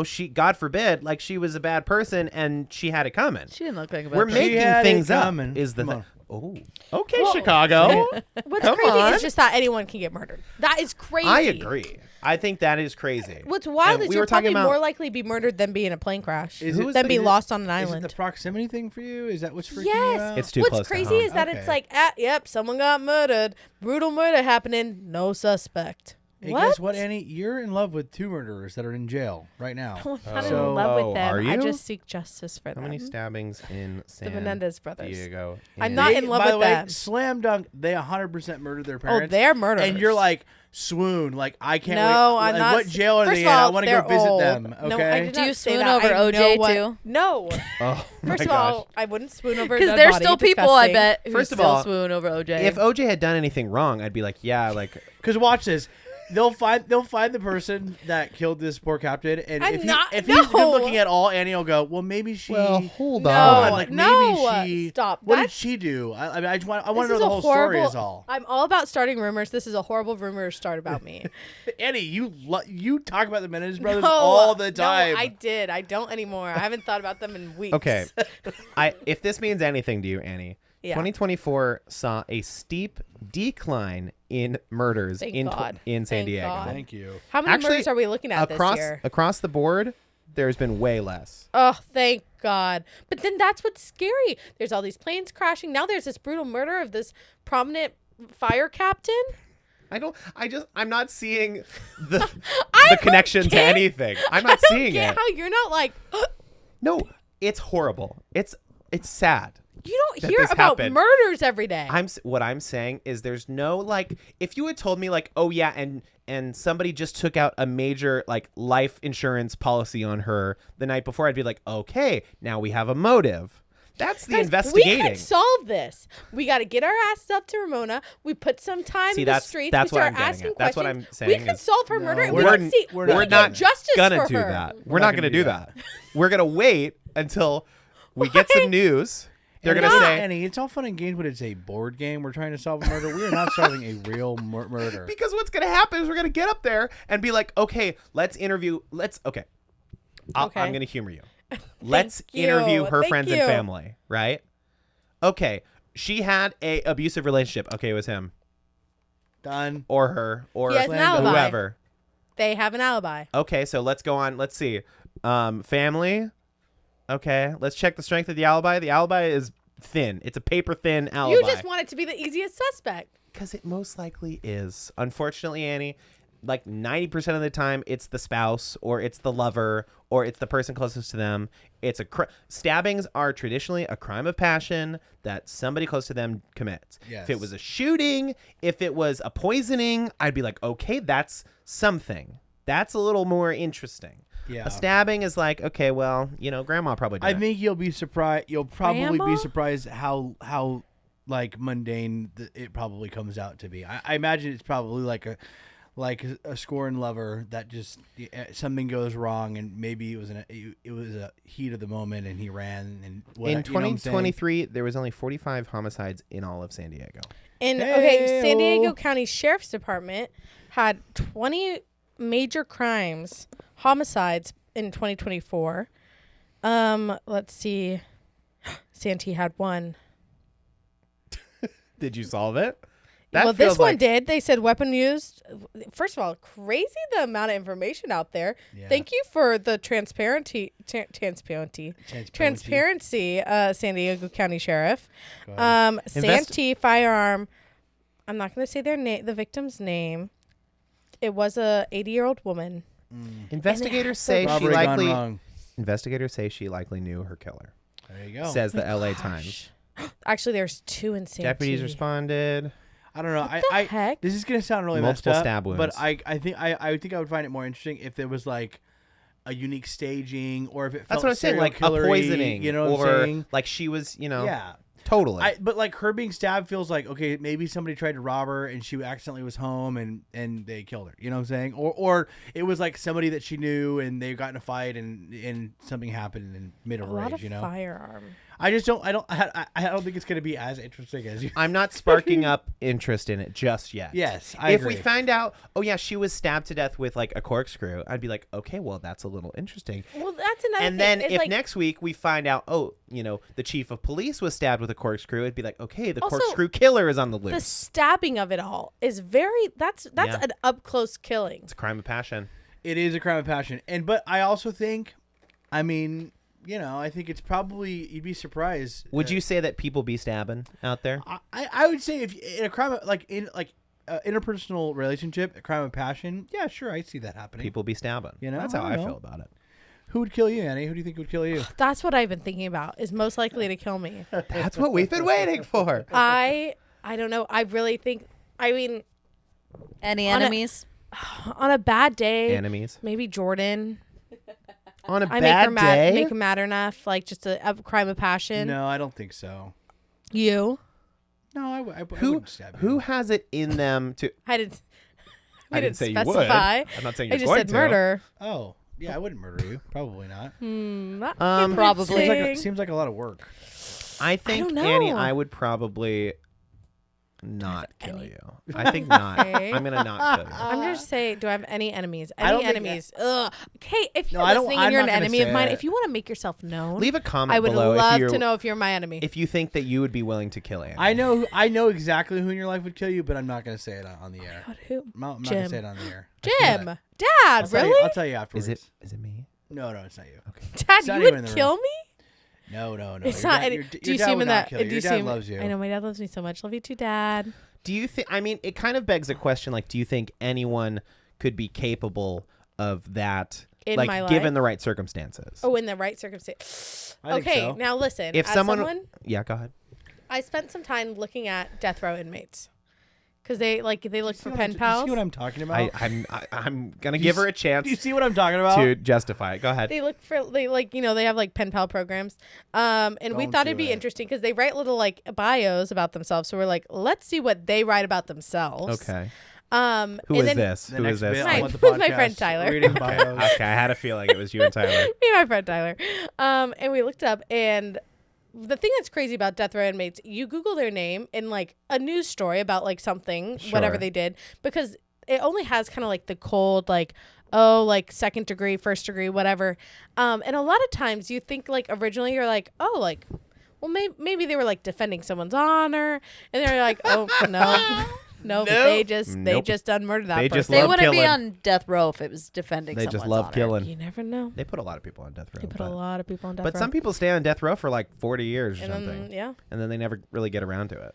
S1: she, God forbid, like she was a bad person and she had it coming.
S4: She didn't look like a bad
S1: We're
S4: person.
S1: making
S3: had it
S1: things up.
S3: coming.
S1: Is the
S3: Come
S1: thing?
S3: on.
S1: Oh, okay,
S2: Whoa.
S1: Chicago.
S2: What's
S1: Come
S2: crazy
S1: on.
S2: is just that anyone can get murdered. That is crazy.
S1: I agree. I think that is crazy.
S2: What's wild
S1: And
S2: is
S1: we
S2: you're
S1: were talking
S2: probably
S1: about
S2: more likely to be murdered than be in a plane crash.
S3: Is it-
S2: than be
S3: is it-
S2: lost on an
S3: Is it
S2: island.
S3: the proximity thing for you? Is that what's freaking you
S2: Yes.
S3: out?
S1: It's too
S2: What's
S1: close to
S2: crazy
S1: home.
S2: is that
S3: Okay.
S2: it's like, yep, someone got murdered. Brutal murder happening. No suspect.
S3: Hey,
S2: What?
S3: guess what, Annie? You're in love with 2 murderers that are in jail right now.
S2: I'm not
S3: So-
S2: in love with them.
S1: are
S2: I
S1: you?
S2: just seek justice for
S1: How
S2: them.
S1: many stabbings in
S2: The
S1: San
S2: Menendez brothers.
S1: Diego?
S2: I'm not in love
S3: by
S2: with
S3: the way,
S2: them.
S3: slam dunk. They 100% murdered their
S2: Oh,
S3: parents.
S2: they're murderers.
S3: And you're like, swoon. Like, I can't
S2: No,
S3: wait.
S2: I'm
S3: Like,
S2: not.
S3: what jail are
S2: First
S3: they
S2: of
S3: in? I
S2: all,
S3: want to go
S2: they're
S3: visit
S2: old.
S3: them. Okay.
S2: No, I did
S4: Do you
S2: not say
S4: swoon
S2: that.
S4: over
S2: I know
S4: OJ
S2: what-
S4: too?
S2: No.
S1: Oh my
S2: First of
S1: gosh.
S2: all, I wouldn't swoon over a
S4: Because
S2: dead
S4: there's
S2: body.
S4: still people, I
S2: Disgusting.
S4: bet, who
S1: First of
S4: still
S1: all,
S4: swoon over OJ.
S1: if OJ had done anything wrong, I'd be like, yeah, like
S3: Because watch this. They'll find the person that killed this poor captain, and
S2: I'm
S3: if
S2: not-
S3: if he's good
S2: no.
S3: looking at all, Annie will go, well, maybe she.
S1: hold
S2: No,
S3: on, like,
S2: no,
S3: maybe she.
S2: stop.
S3: What did
S2: That's-
S3: she do? I mean, I just want to
S2: This
S3: know
S2: is
S3: the
S2: a
S3: whole
S2: horrible,
S3: story. Is all.
S2: I'm all about starting rumors. This is a horrible rumor to start about me.
S3: Annie, you talk about the Menendez brothers
S2: No,
S3: all the time.
S2: No, I did. I don't anymore. I haven't thought about them in weeks.
S1: okay. If this means anything to you, Annie,
S2: Yeah.
S1: 2024 saw a steep decline in murders
S2: Thank
S1: in
S2: God.
S1: in San
S2: Thank
S1: Diego.
S2: God.
S3: Thank you.
S2: How many
S1: Actually,
S2: murders are we looking at
S1: across
S2: this year?
S1: across the board, there's been way less.
S2: Oh, thank God. But then that's what's scary. There's all these planes crashing. Now there's this brutal murder of this prominent fire captain.
S1: I'm not seeing the
S2: I
S1: connection to
S2: don't get-
S1: anything. I'm
S2: I
S1: not
S2: don't
S1: seeing
S2: get
S1: it.
S2: how you're not like,
S1: No, it's horrible. It's sad.
S2: you don't
S1: That
S2: hear
S1: this
S2: about
S1: happened.
S2: murders every day.
S1: What I'm saying is there's no like if you had told me like oh yeah and somebody just took out a major like life insurance policy on her the night before, I'd be like, okay, now we have a motive. That's the
S2: Guys,
S1: investigating.
S2: We could solve this. We got to get our asses up to Ramona. We put some time
S1: See,
S2: in the
S1: that's-
S2: streets.
S1: that's
S2: we
S1: what
S2: start
S1: I'm getting
S2: asking
S1: at. That's what
S2: questions.
S1: I'm saying
S2: We could
S1: is-
S2: solve her murder. And
S3: we're
S2: we
S3: not-
S2: could see.
S3: we're
S2: we
S3: not
S2: could
S1: not
S2: get justice
S1: gonna
S2: for
S1: do
S2: her.
S1: that. We're not gonna do that. We're gonna wait until we get
S2: Why?
S1: some news. They're
S3: Annie,
S1: gonna say
S3: Annie, it's all fun and games, but it's a board game. We're trying to solve a murder. We are not solving a real murder.
S1: because what's gonna happen is we're gonna get up there and be like, okay, let's interview. Okay.
S2: Okay.
S1: I'm gonna humor you. Let's
S2: you.
S1: interview her
S2: Thank
S1: friends
S2: you.
S1: and family, right? Okay, she had a abusive relationship. Okay, it was him
S3: Done.
S1: or her or
S2: He has an alibi.
S1: whoever.
S2: They have an alibi.
S1: Okay, so let's go on. Let's see. Family. Okay, let's check the strength of the alibi. The alibi is thin. It's a paper thin alibi.
S2: You just want it to be the easiest suspect.
S1: Because it most likely is. Unfortunately, Annie, like 90% of the time, it's the spouse or it's the lover or it's the person closest to them. It's stabbings are traditionally a crime of passion that somebody close to them commits.
S3: Yes.
S1: If it was a shooting, if it was a poisoning, I'd be like, okay, that's something. That's a little more interesting.
S3: Yeah.
S1: A stabbing is like, okay, well, grandma probably did
S3: I
S1: it.
S3: think you'll be surprised. You'll probably
S2: Grandma?
S3: be surprised how like mundane it probably comes out to be. I imagine it's probably like a scorned lover that just something goes wrong and maybe it was a heat of the moment and he ran and
S1: In 2023, there was only 45 homicides in all of San Diego.
S2: And San
S3: Hey-o.
S2: Diego County Sheriff's Department had 20 major crimes, homicides in 2024. Let's see. Santee had one.
S1: Did you solve it?
S2: Well, this one did. They said weapon used. First of all, crazy the amount of information out there.
S3: Yeah.
S2: Thank you for the transparency, San Diego County Sheriff.
S3: Go ahead.
S2: Santee firearm. I'm not going to say the victim's name. It was a 80-year-old woman.
S1: Investigators say she
S3: Robbery gone
S1: likely.
S3: wrong.
S1: Investigators say she likely knew her killer.
S3: There you go.
S1: Says the LA Times.
S2: Actually, there's two in Santee.
S1: Deputies responded.
S3: I don't know.
S2: What the heck?
S3: This is gonna sound really
S1: Multiple
S3: messed up,
S1: stab wounds.
S3: but I think I would find it more interesting if there was like a unique staging or if it felt
S1: That's what I'm saying.
S3: serial
S1: Like a
S3: killer-y,
S1: poisoning,
S3: You know what
S1: or
S3: I'm saying?
S1: like she was,
S3: Yeah.
S1: totally.
S3: But like her being stabbed feels like, okay, maybe somebody tried to rob her and she accidentally was home and they killed her. You know what I'm saying? Or it was like somebody that she knew and they got in a fight and something happened and made a
S2: lot
S3: rage.
S2: of
S3: You know?
S2: firearm.
S3: I don't think it's gonna be as interesting as you.
S1: I'm not sparking up interest in it just yet.
S3: Yes, I
S1: if
S3: agree.
S1: we find out, oh yeah, she was stabbed to death with like a corkscrew, I'd be like, okay, well that's a little interesting.
S2: Well, that's another
S1: And
S2: thing.
S1: then
S2: It's
S1: if
S2: like,
S1: next week we find out, oh, the chief of police was stabbed with a corkscrew, it'd be like, okay, the
S2: Also,
S1: corkscrew killer is on the
S2: the
S1: loose.
S2: stabbing of it all is that's
S1: Yeah.
S2: an up close killing.
S1: It's a crime of passion.
S3: It is a crime of passion, but I also think, I mean, I think it's probably you'd be surprised.
S1: Would you say that people be stabbing out there?
S3: I would say if in a crime interpersonal relationship, a crime of passion. Yeah, sure, I see that happening.
S1: People be stabbing.
S3: You know,
S1: that's
S3: I
S1: how
S3: don't
S1: I
S3: know.
S1: feel about it.
S3: Who would kill you, Annie? Who do you think would kill you?
S2: That's what I've been thinking about. Is most likely to kill me.
S1: That's what we've been waiting for.
S2: I don't know. I really think. I mean,
S4: Any
S2: On a-
S4: enemies?
S2: on a bad day,
S1: Enemies
S2: maybe Jordan.
S1: on a
S2: I
S1: bad day.
S2: make her mad enough, like just a crime of passion.
S3: No, I don't think so.
S2: You.
S3: No, I
S1: Who
S3: wouldn't stab you.
S1: who has it in them to?
S2: I didn't. We
S1: I
S2: didn't
S1: didn't say you would.
S2: specify.
S1: I'm not saying
S2: I
S1: you're
S2: just
S1: going
S2: said
S1: to.
S2: murder.
S3: Oh, yeah, I wouldn't murder you. Probably not.
S2: Not
S4: Probably.
S2: convincing.
S3: Seems like a lot of work.
S1: I think
S2: don't
S1: Annie,
S2: know.
S1: I would probably not kill
S2: any-
S1: you. I think not.
S2: Okay.
S1: I'm gonna not kill you.
S2: I'm just saying, do I have any enemies?
S3: I don't
S2: Any
S3: think
S2: enemies? Ugh. Okay, if you're
S3: I don't-
S2: listening
S3: I'm
S2: and you're
S3: not
S2: an
S3: gonna
S2: enemy of
S3: say
S2: mine,
S3: it.
S2: if you want to make yourself known,
S1: Leave a comment
S2: I would
S1: below
S2: love
S1: if
S2: to
S1: you
S2: know if you're my enemy.
S1: if you think that you would be willing to kill Annie.
S3: I know exactly who in your life would kill you, but I'm not going to say it on the air.
S2: God, who?
S3: I'm not going to
S2: Jim.
S3: say it on the air.
S2: Jim,
S3: I'll
S2: Dad,
S3: tell you-
S2: really?
S3: I'll tell you afterwards.
S1: Is it me?
S3: No, it's not you.
S2: Dad,
S3: It's not
S2: you
S3: anyone in
S2: would
S3: the
S2: kill
S3: room.
S2: me?
S3: No.
S2: It's
S3: Your
S2: not.
S3: dad-
S2: any-
S3: your-
S2: do
S3: your
S2: you
S3: dad
S2: see him
S3: would
S2: in
S3: not
S2: that?
S3: kill you.
S2: Do you
S3: Your
S2: see
S3: dad
S2: him?
S3: loves you.
S2: I know my dad loves me so much. Love you too, Dad.
S1: Do you think? I mean, it kind of begs a question. Like, do you think anyone could be capable of that?
S2: In
S1: like,
S2: my
S1: given
S2: life?
S1: the right circumstances.
S2: Oh, in the right circumstance.
S3: I think
S2: Okay,
S3: so.
S2: now listen.
S1: If
S2: as
S1: someone, yeah, go ahead.
S2: I spent some time looking at death row inmates because they look
S3: See
S2: for
S3: what
S2: pen
S3: I'm-
S2: pals.
S3: You see what I'm talking about?
S1: I'm gonna
S3: Do
S1: give
S3: you
S1: her a chance
S3: Do you see what I'm talking about?
S1: to justify it. Go ahead.
S2: They have like pen pal programs. And we
S3: Don't
S2: thought
S3: do
S2: it'd be
S3: it.
S2: interesting because they write little like bios about themselves. So we're like, let's see what they write about themselves.
S1: Okay.
S2: Who
S1: Who is this?
S3: The
S1: Who
S3: next
S1: is this?
S3: bit
S2: My-
S3: on the
S2: my
S3: podcast,
S2: friend Tyler.
S3: reading
S1: Okay.
S3: bios.
S1: Okay, I had a feeling it was you and Tyler.
S2: Me and my friend Tyler. And we looked up, and the thing that's crazy about death row inmates, you Google their name in like a news story about like something, whatever
S1: Sure.
S2: they did, because it only has kind of like the cold, like, oh, like second degree, first degree, whatever. And a lot of times you think like originally you're like, oh, like, well, maybe they were like defending someone's honor, and they're like, oh, no. No, they just
S1: Nope.
S2: done murdered that
S1: They
S2: person.
S1: just
S4: They
S1: love
S4: wouldn't be
S1: killing.
S4: on death row if it was defending
S1: They
S4: someone's
S1: just love
S4: honor.
S1: killing.
S2: You never know.
S1: They put a lot of people on death row.
S2: They put
S1: but
S2: a lot of people on death
S1: but
S2: row.
S1: some people stay on death row for like 40 years or
S2: and
S1: something,
S2: then, yeah,
S1: and then they never really get around to it.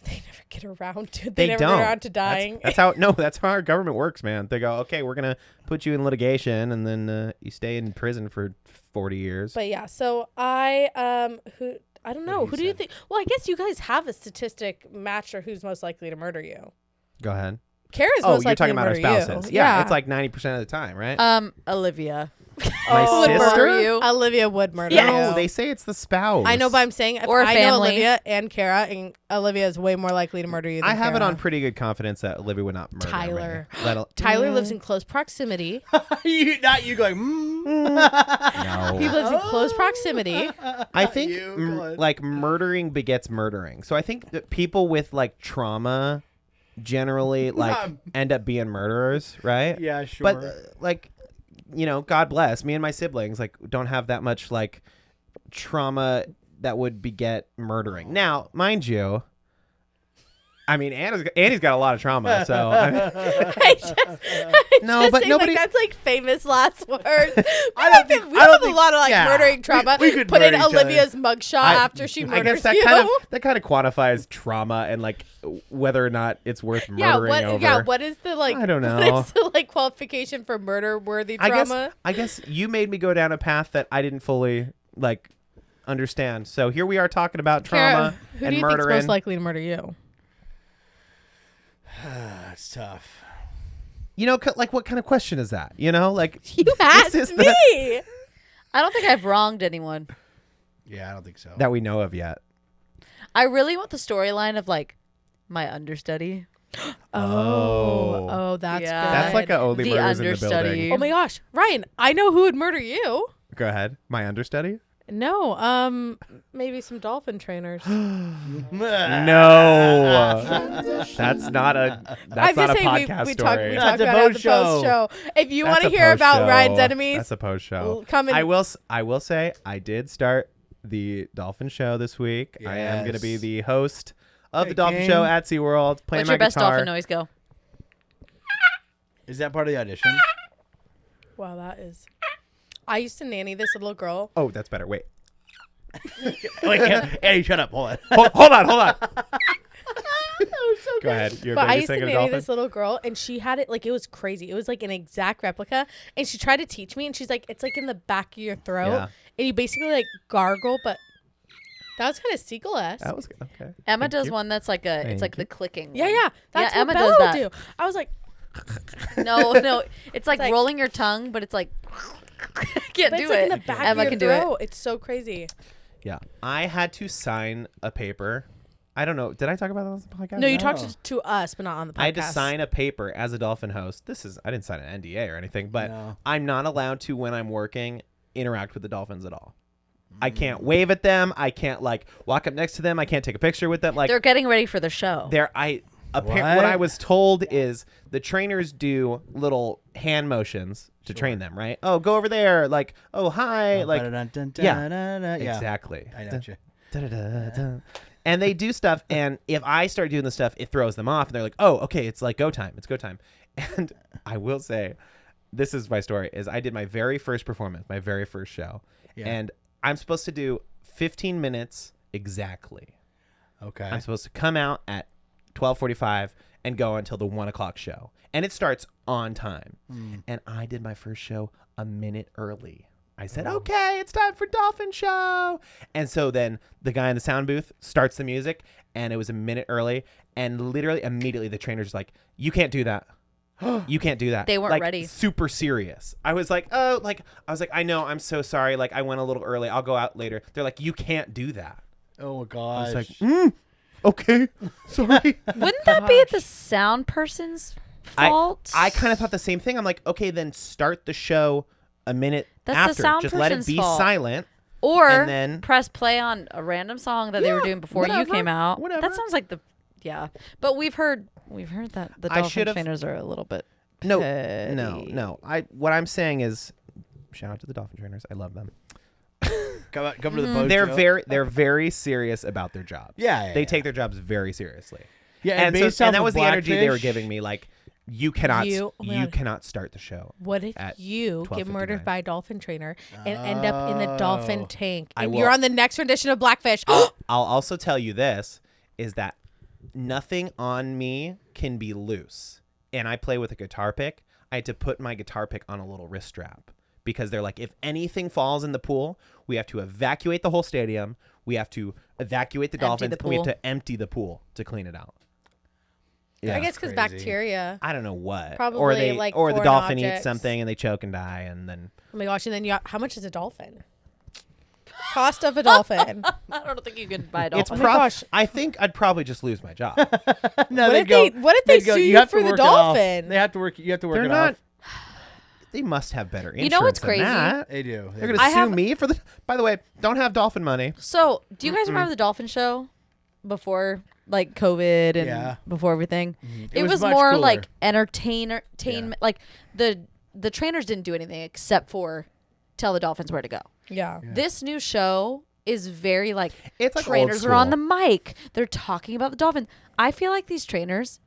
S2: they never get around to it.
S1: They
S2: They never
S1: don't.
S2: get around to dying.
S1: That's how that's how our government works, man. They go, okay, we're gonna put you in litigation, and then you stay in prison for 40 years.
S2: But yeah, so I don't know. Who do you
S3: said.
S2: think? Well, I guess you guys have a statistic match for who's most likely to murder you.
S1: Go ahead.
S2: Kara's
S1: Oh,
S2: most
S1: you're
S2: likely
S1: talking
S2: to
S1: about our
S2: murder
S1: spouses.
S2: you.
S1: Yeah, it's like 90% of the time, right?
S4: Olivia.
S1: My
S2: Oh,
S4: Would
S1: sister?
S4: murder you.
S2: Olivia would murder
S1: No,
S2: you.
S1: they say it's the spouse.
S2: I know, but I'm saying if
S4: Or
S2: I know
S4: family.
S2: Olivia and Kara, and Olivia is way more likely to murder you than
S1: I have it
S2: Kara.
S1: on pretty good confidence that Olivia would not murder
S2: Tyler.
S1: me.
S2: Tyler lives in close proximity.
S3: Not you going,
S1: No.
S2: He lives in close proximity.
S1: I think
S3: you, go ahead.
S1: like murdering begets murdering. So I think that people with like trauma generally like end up being murderers, right?
S3: Yeah, sure.
S1: But like, you know, God bless me and my siblings like don't have that much like trauma that would beget murdering. Now, mind you, I mean, Annie's got a lot of trauma, so I mean, no, but
S2: saying,
S1: nobody.
S2: like, that's like famous last words.
S3: I don't think-
S2: we
S3: I don't
S2: have a
S3: think-
S2: lot of like
S3: yeah.
S2: murdering trauma.
S3: We could
S2: put in
S3: murder each other.
S2: Olivier's mugshot after she
S1: I
S2: murders
S1: guess that
S2: you.
S1: kind of quantifies trauma and like whether or not it's worth
S2: yeah,
S1: murdering over.
S2: what is the like?
S1: I don't
S2: What
S1: know.
S2: is the like qualification for murder-worthy trauma?
S1: I guess you made me go down a path that I didn't fully like understand. So here we are talking about trauma
S2: Kara, who
S1: and
S2: do you think's
S1: murdering.
S2: most likely to murder you?
S3: It's tough.
S1: You know, like what kind of question is that? You know, like
S2: You
S1: this
S2: asked
S1: is
S2: me.
S1: the-
S4: I don't think I've wronged anyone.
S3: Yeah, I don't think so.
S1: that we know of yet.
S4: I really want the storyline of like my understudy.
S2: Oh, that's
S4: Yeah.
S2: good.
S1: That's like a only
S4: The
S1: murders in the
S4: understudy.
S1: building.
S2: Oh my gosh, Ryan! I know who would murder you.
S1: Go ahead. My understudy?
S2: No, maybe some dolphin trainers.
S1: No. That's not a
S2: I'm
S1: not a
S2: just saying
S1: podcast
S2: we
S1: story.
S2: talk
S3: That's
S2: about
S3: a
S2: it on the
S3: post
S2: post show. If you want to hear about Ryan's enemies,
S1: That's a post show.
S2: come and
S1: I will say I did start the Dolphin Show this week. I am going to be
S3: Yes.
S1: the host of
S3: Hey,
S1: the Dolphin
S3: King.
S1: Show at SeaWorld, playing
S4: What's
S1: my
S4: your best
S1: guitar.
S4: dolphin noise go?
S3: Is that part of the audition?
S2: wow, that is. I used to nanny this little girl.
S1: Oh, that's better. Wait.
S3: Wait, Eddie, shut up. Hold on.
S1: Hold on. Go ahead. You're
S2: But I
S1: babysitting
S2: used to
S1: a
S2: nanny
S1: dolphin?
S2: this little girl, and she had it like it was crazy. It was like an exact replica, and she tried to teach me, and she's like, "It's like in the back of your throat,
S1: Yeah.
S2: and you basically like gargle." But that was kind of seagull-esque.
S1: That was okay.
S4: Emma
S1: Thank
S4: does
S1: you.
S4: one that's like a.
S1: Thank
S4: It's like
S1: you.
S4: the clicking.
S2: Yeah,
S4: one.
S2: yeah. That's
S4: Yeah,
S2: what
S4: Emma
S2: Bella
S4: does
S2: would
S4: that.
S2: do. I was like,
S4: No, it's like
S2: like-
S4: rolling your tongue, but it's like. Can't
S2: but
S4: do
S2: it's like
S4: it.
S2: in the back
S4: Emma
S2: of your
S4: can do it.
S2: throat. It's so crazy.
S1: Yeah. I had to sign a paper. I don't know. Did I talk about that on the podcast?
S2: No, you
S3: No.
S2: talked to us, but not on the podcast.
S1: I had to sign a paper as a dolphin host. I didn't sign an NDA or anything, but
S3: No.
S1: I'm not allowed to, when I'm working, interact with the dolphins at all. I can't wave at them. I can't like walk up next to them. I can't take a picture with them. Like
S4: They're getting ready for the show.
S1: what
S3: What?
S1: I was told is the trainers do little hand motions to train them, right? Oh, go over there. Like, oh, hi. Like,
S3: yeah.
S1: exactly.
S3: I know you.
S1: Da-da-da-da. And they do stuff, and if I start doing the stuff, it throws them off, and they're like, oh, okay, it's like go time. It's go time. And I will say, this is my story, is I did my very first performance, my very first show,
S3: Yeah.
S1: and I'm supposed to do 15 minutes exactly.
S3: Okay.
S1: I'm supposed to come out at 12:45 and go until the 1 o'clock show. And it starts on time. And I did my first show a minute early. I said, okay, it's time for Dolphin Show. And so then the guy in the sound booth starts the music, and it was a minute early. And literally immediately the trainer's like, you can't do that. You can't do that.
S4: They weren't
S1: like,
S4: ready.
S1: Super serious. I was like, I know, I'm so sorry. Like, I went a little early. I'll go out later. They're like, you can't do that.
S3: Oh my
S1: I
S3: gosh.
S1: was like, okay, sorry.
S4: Wouldn't that be the sound person's fault?
S1: I kind of thought the same thing. I'm like, okay, then start the show a minute
S4: That's the
S1: after.
S4: sound
S1: Just let it
S4: person's
S1: be
S4: fault.
S1: silent.
S4: or
S1: and then-
S4: press play on a random song that they were
S1: Yeah,
S4: doing before
S1: whatever,
S4: you came out.
S1: whatever.
S4: That sounds like But we've heard that the
S1: I
S4: dolphin
S1: should've-
S4: trainers are a little bit.
S1: No,
S4: petty.
S1: no. What I'm saying is, shout out to the dolphin trainers. I love them.
S3: Come to the boat
S1: They're very serious about their job.
S3: Yeah,
S1: They take their jobs very seriously.
S3: Yeah,
S1: And
S3: based
S1: so,
S3: off
S1: and that
S3: of
S1: was the energy they were
S3: Blackfish-
S1: giving me. Like, you cannot,
S2: Oh my
S1: you
S2: God.
S1: cannot start the show.
S2: What if
S1: At
S2: you get
S1: 12:59.
S2: murdered by a dolphin trainer and end up in the dolphin
S3: Oh.
S2: tank,
S1: I
S2: and
S1: will-
S2: you're on the next rendition of Blackfish?
S1: I'll also tell you this, is that nothing on me can be loose. And I play with a guitar pick. I had to put my guitar pick on a little wrist strap because they're like, if anything falls in the pool, we have to evacuate the whole stadium. We have to evacuate the
S4: Empty
S1: dolphins.
S4: the
S1: And we have
S4: pool.
S1: to empty the pool to clean it out.
S2: I guess because
S3: crazy.
S2: bacteria.
S1: I don't know what.
S2: Probably,
S1: or they,
S2: like,
S1: or the
S2: foreign
S1: dolphin eats
S2: objects.
S1: something and they choke and die, and then
S2: Oh my gosh! And then how much is a dolphin? Cost of a dolphin.
S4: I don't think you can buy a
S1: it's
S4: dolphin.
S2: Oh my gosh.
S1: I think I'd probably just lose my job.
S3: No,
S2: What
S3: they'd
S2: if they- what if they
S3: they'd go,
S2: sue
S3: you
S2: you
S3: have to
S2: for the
S3: work it off.
S2: dolphin?
S3: They have to work. You have to work
S1: They're
S3: it
S1: not.
S3: off.
S1: They must have better insurance.
S4: You know what's
S1: than
S4: crazy?
S1: that.
S3: They do.
S1: They're gonna
S4: I
S1: sue
S4: have-
S1: me for the. By the way, don't have dolphin money.
S4: So, do you guys remember the dolphin show before like COVID and
S3: Yeah.
S4: before everything?
S3: It
S4: It
S3: was
S4: was
S3: much
S4: more
S3: cooler.
S4: like entertainment. Like the trainers didn't do anything except for tell the dolphins where to go.
S2: Yeah.
S4: This new show is very like
S1: It's like
S4: trainers
S1: old
S4: are on the
S1: school.
S4: mic. They're talking about the dolphins. I feel like these trainers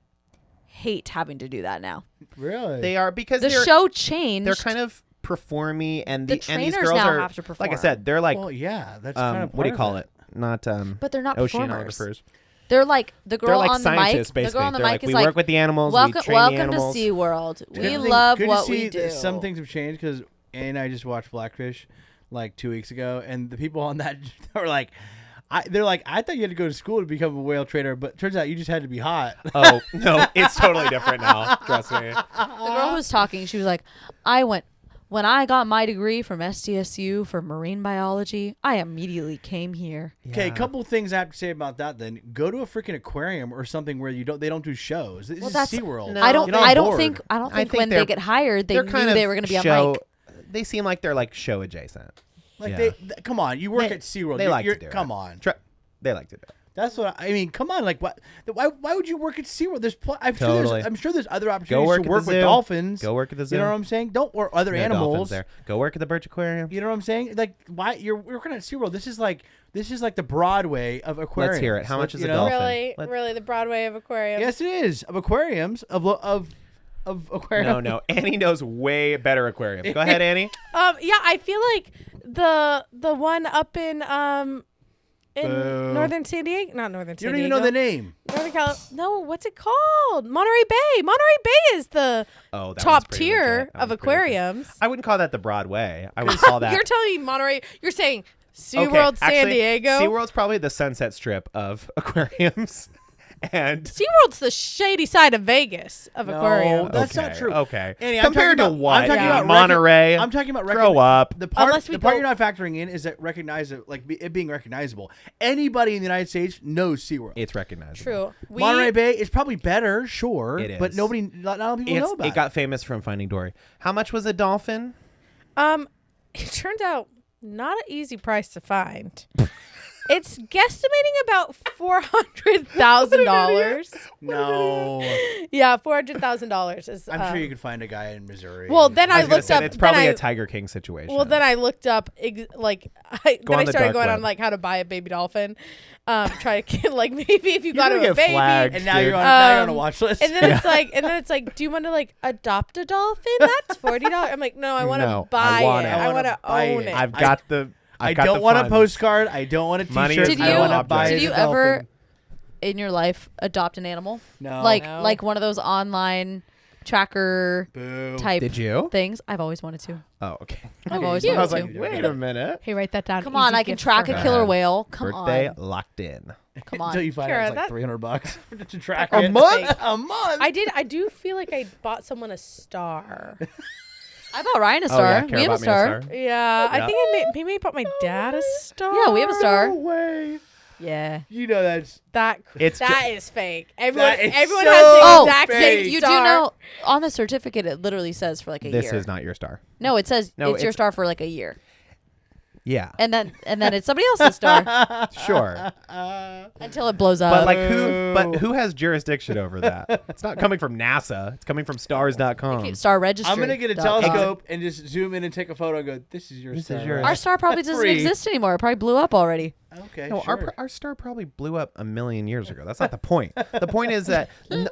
S4: hate having to do that now.
S3: Really.
S1: They are because
S4: The
S1: they're
S4: show changed.
S1: they're kind of performy, and
S4: The
S1: and these
S4: trainers
S1: girls
S4: now
S1: are
S4: have to
S1: like I
S4: perform.
S1: said, they're like
S3: Well, yeah. That's kind of
S1: what do you
S3: part
S1: call
S3: of
S1: it? Not
S4: but they're not performers.
S1: oceanographers.
S4: They're like the
S1: They're
S4: girl
S1: like
S4: on the mic.
S1: scientists,
S4: The
S1: basically.
S4: girl on the
S1: They're
S4: mic
S1: like,
S4: is
S1: we
S4: like,
S1: work with the animals.
S4: welcome,
S1: we train
S4: welcome
S1: the animals.
S4: to SeaWorld.
S3: Good
S4: We
S3: thing-
S4: love
S3: good to
S4: what
S3: see
S4: we
S3: that
S4: do.
S3: Some things have changed because Annie and I just watched Blackfish like 2 weeks ago, and the people on that are like, they're like, I thought you had to go to school to become a whale trainer, but turns out you just had to be hot.
S1: Oh no, it's totally different now. Trust me.
S4: The girl who was talking, she was like, when I got my degree from SDSU for marine biology, I immediately came here.
S3: Okay, a
S1: Yeah.
S3: couple of things I have to say about that. Then go to a freaking aquarium or something where they don't do shows. This is
S4: that's-
S3: SeaWorld.
S1: No.
S4: I don't
S3: Get on board.
S4: think
S1: I think
S4: when
S1: they're-
S4: they get hired, they
S1: They're
S4: knew
S1: kind of
S4: they were going to be on
S1: show.
S4: mic.
S1: They seem like they're like show adjacent.
S3: Like
S1: Yeah.
S3: come on, you work
S1: They-
S3: at SeaWorld.
S1: They like to do
S3: Come
S1: it.
S3: on.
S1: They like to do it.
S3: That's what I mean. Come on, like what? Why would you work at SeaWorld?
S1: Totally.
S3: I'm sure there's other
S1: Go
S3: opportunities
S1: work
S3: to
S1: at the
S3: work with
S1: zoo.
S3: dolphins.
S1: Go work at the zoo.
S3: You know what I'm saying? Don't or other
S1: No dolphins
S3: animals.
S1: there. Go work at the Birch Aquarium.
S3: You know what I'm saying? Like why you're working at SeaWorld? This is like the Broadway of aquariums.
S1: Let's hear it. How much is
S3: you
S1: a
S3: know?
S1: dolphin?
S2: Really,
S1: Let-
S2: really, the Broadway of aquarium.
S3: Yes, it is of aquariums of aquariums.
S1: No. Annie knows way better aquariums. Go ahead, Annie.
S2: Yeah, I feel like the one up in in
S3: Boo.
S2: northern San Diego. Not northern
S3: You
S2: San
S3: don't even
S2: Diego.
S3: know the name.
S2: Northern No, what's it called? Monterey Bay. Monterey Bay is the
S1: Oh, that one's
S2: top
S1: pretty
S2: tier
S1: legit. That
S2: of
S1: one's pretty legit.
S2: aquariums.
S1: I wouldn't call that the Broadway. I would call that.
S2: You're telling me Monterey. You're saying
S1: Okay,
S2: SeaWorld San
S1: actually,
S2: Diego.
S1: SeaWorld's probably the Sunset Strip of aquariums. And
S2: SeaWorld's the shady side of Vegas of
S3: No,
S2: aquariums.
S3: that's not true.
S1: Okay.
S3: Annie, I'm
S1: Compared
S3: talking
S1: to
S3: about-
S1: what?
S3: I'm talking about
S1: Monterey.
S3: I'm talking about
S1: Grow up.
S3: The part,
S2: Unless we
S3: the part
S2: go-
S3: you're not factoring in is that it being recognizable. Anybody in the United States knows SeaWorld.
S1: It's recognizable.
S2: True.
S3: Monterey Bay is probably better, sure,
S1: It
S3: but
S1: is.
S3: not a lot of people know about
S1: It got famous from Finding Dory. How much was a dolphin?
S2: It turns out not an easy price to find. It's guesstimating about $400,000.
S3: No,
S2: Yeah, $400,000 is.
S3: I'm sure you could find a guy in Missouri.
S2: Well, then
S1: I
S2: I
S1: was gonna
S2: looked
S1: say,
S2: up.
S1: it's probably
S2: then
S1: a Tiger King situation.
S2: Well, then I looked up then
S1: on
S2: I
S1: the
S2: started
S1: dark
S2: going
S1: web.
S2: on like how to buy a baby dolphin. Try to get like maybe if you got
S1: gonna
S2: him a
S1: get
S2: baby.
S1: flagged.
S3: and now
S1: dude.
S3: you're on a watch list.
S2: And then it's like, do you want to like adopt a dolphin? That's $40. I'm like, no, I want to
S1: No,
S2: buy
S1: I want
S2: it.
S1: it.
S2: I
S3: I
S2: want
S3: wanna
S2: to
S3: buy
S2: own
S3: it.
S2: it.
S1: I've got the.
S3: I
S1: I've got
S3: don't
S1: the
S3: want a
S1: funds.
S3: postcard. I don't want a
S1: Money
S3: T-shirt.
S1: is
S4: Did
S3: I
S4: you-
S3: want to
S1: object.
S3: buy
S4: Did
S3: a
S4: you
S3: dolphin.
S4: ever in your life adopt an animal?
S3: No.
S2: No.
S4: Like one of those online tracker
S3: Boo.
S4: type
S1: Did you?
S4: things? I've always wanted to.
S1: Oh, okay.
S4: I've always
S2: cute.
S1: I was
S4: wanted
S1: like,
S4: to.
S1: wait a minute.
S2: Hey, write that down.
S4: Come on,
S2: Easy
S4: I can
S2: gift
S4: track
S2: for
S4: a
S2: her.
S4: killer
S1: God.
S4: whale. Come
S1: Birthday
S4: on.
S1: locked in.
S4: Come
S3: Until
S4: on.
S3: you find
S2: Kara,
S3: out it's like
S2: that-
S3: $300 to track
S1: A
S3: it.
S1: month?
S3: A month.
S2: I do feel like I bought someone a star.
S4: I bought Ryan a
S1: Oh,
S4: star.
S1: yeah,
S4: we
S1: Kara
S4: have a
S1: bought me a
S4: star.
S2: Yeah, I
S1: Yeah.
S2: think he may bought my dad a star.
S4: Yeah, we have a star.
S3: No way.
S4: Yeah.
S3: You know that's
S2: That
S1: It's
S2: that is fake. Everyone
S3: That is
S2: everyone
S3: so
S2: has the
S4: Oh,
S2: exact
S3: fake.
S2: same
S4: You
S2: star.
S4: do know on the certificate it literally says for like a
S1: This
S4: year.
S1: is not your star.
S4: No, it says
S1: No,
S4: it's your
S1: it's-
S4: star for like a year.
S1: Yeah.
S4: And then it's somebody else's star
S1: Sure.
S4: until it blows up.
S1: But like who has jurisdiction over that? It's not coming from NASA. It's coming from stars.com.
S4: Star registry.
S3: I'm gonna get a
S4: .com.
S3: telescope and just zoom in and take a photo and go, this is your
S1: This
S3: star.
S1: is yours.
S4: Our star probably doesn't
S3: Free.
S4: exist anymore. It probably blew up already.
S3: Okay,
S1: No,
S3: sure.
S1: our star probably blew up a million years ago. That's not the point. The point is that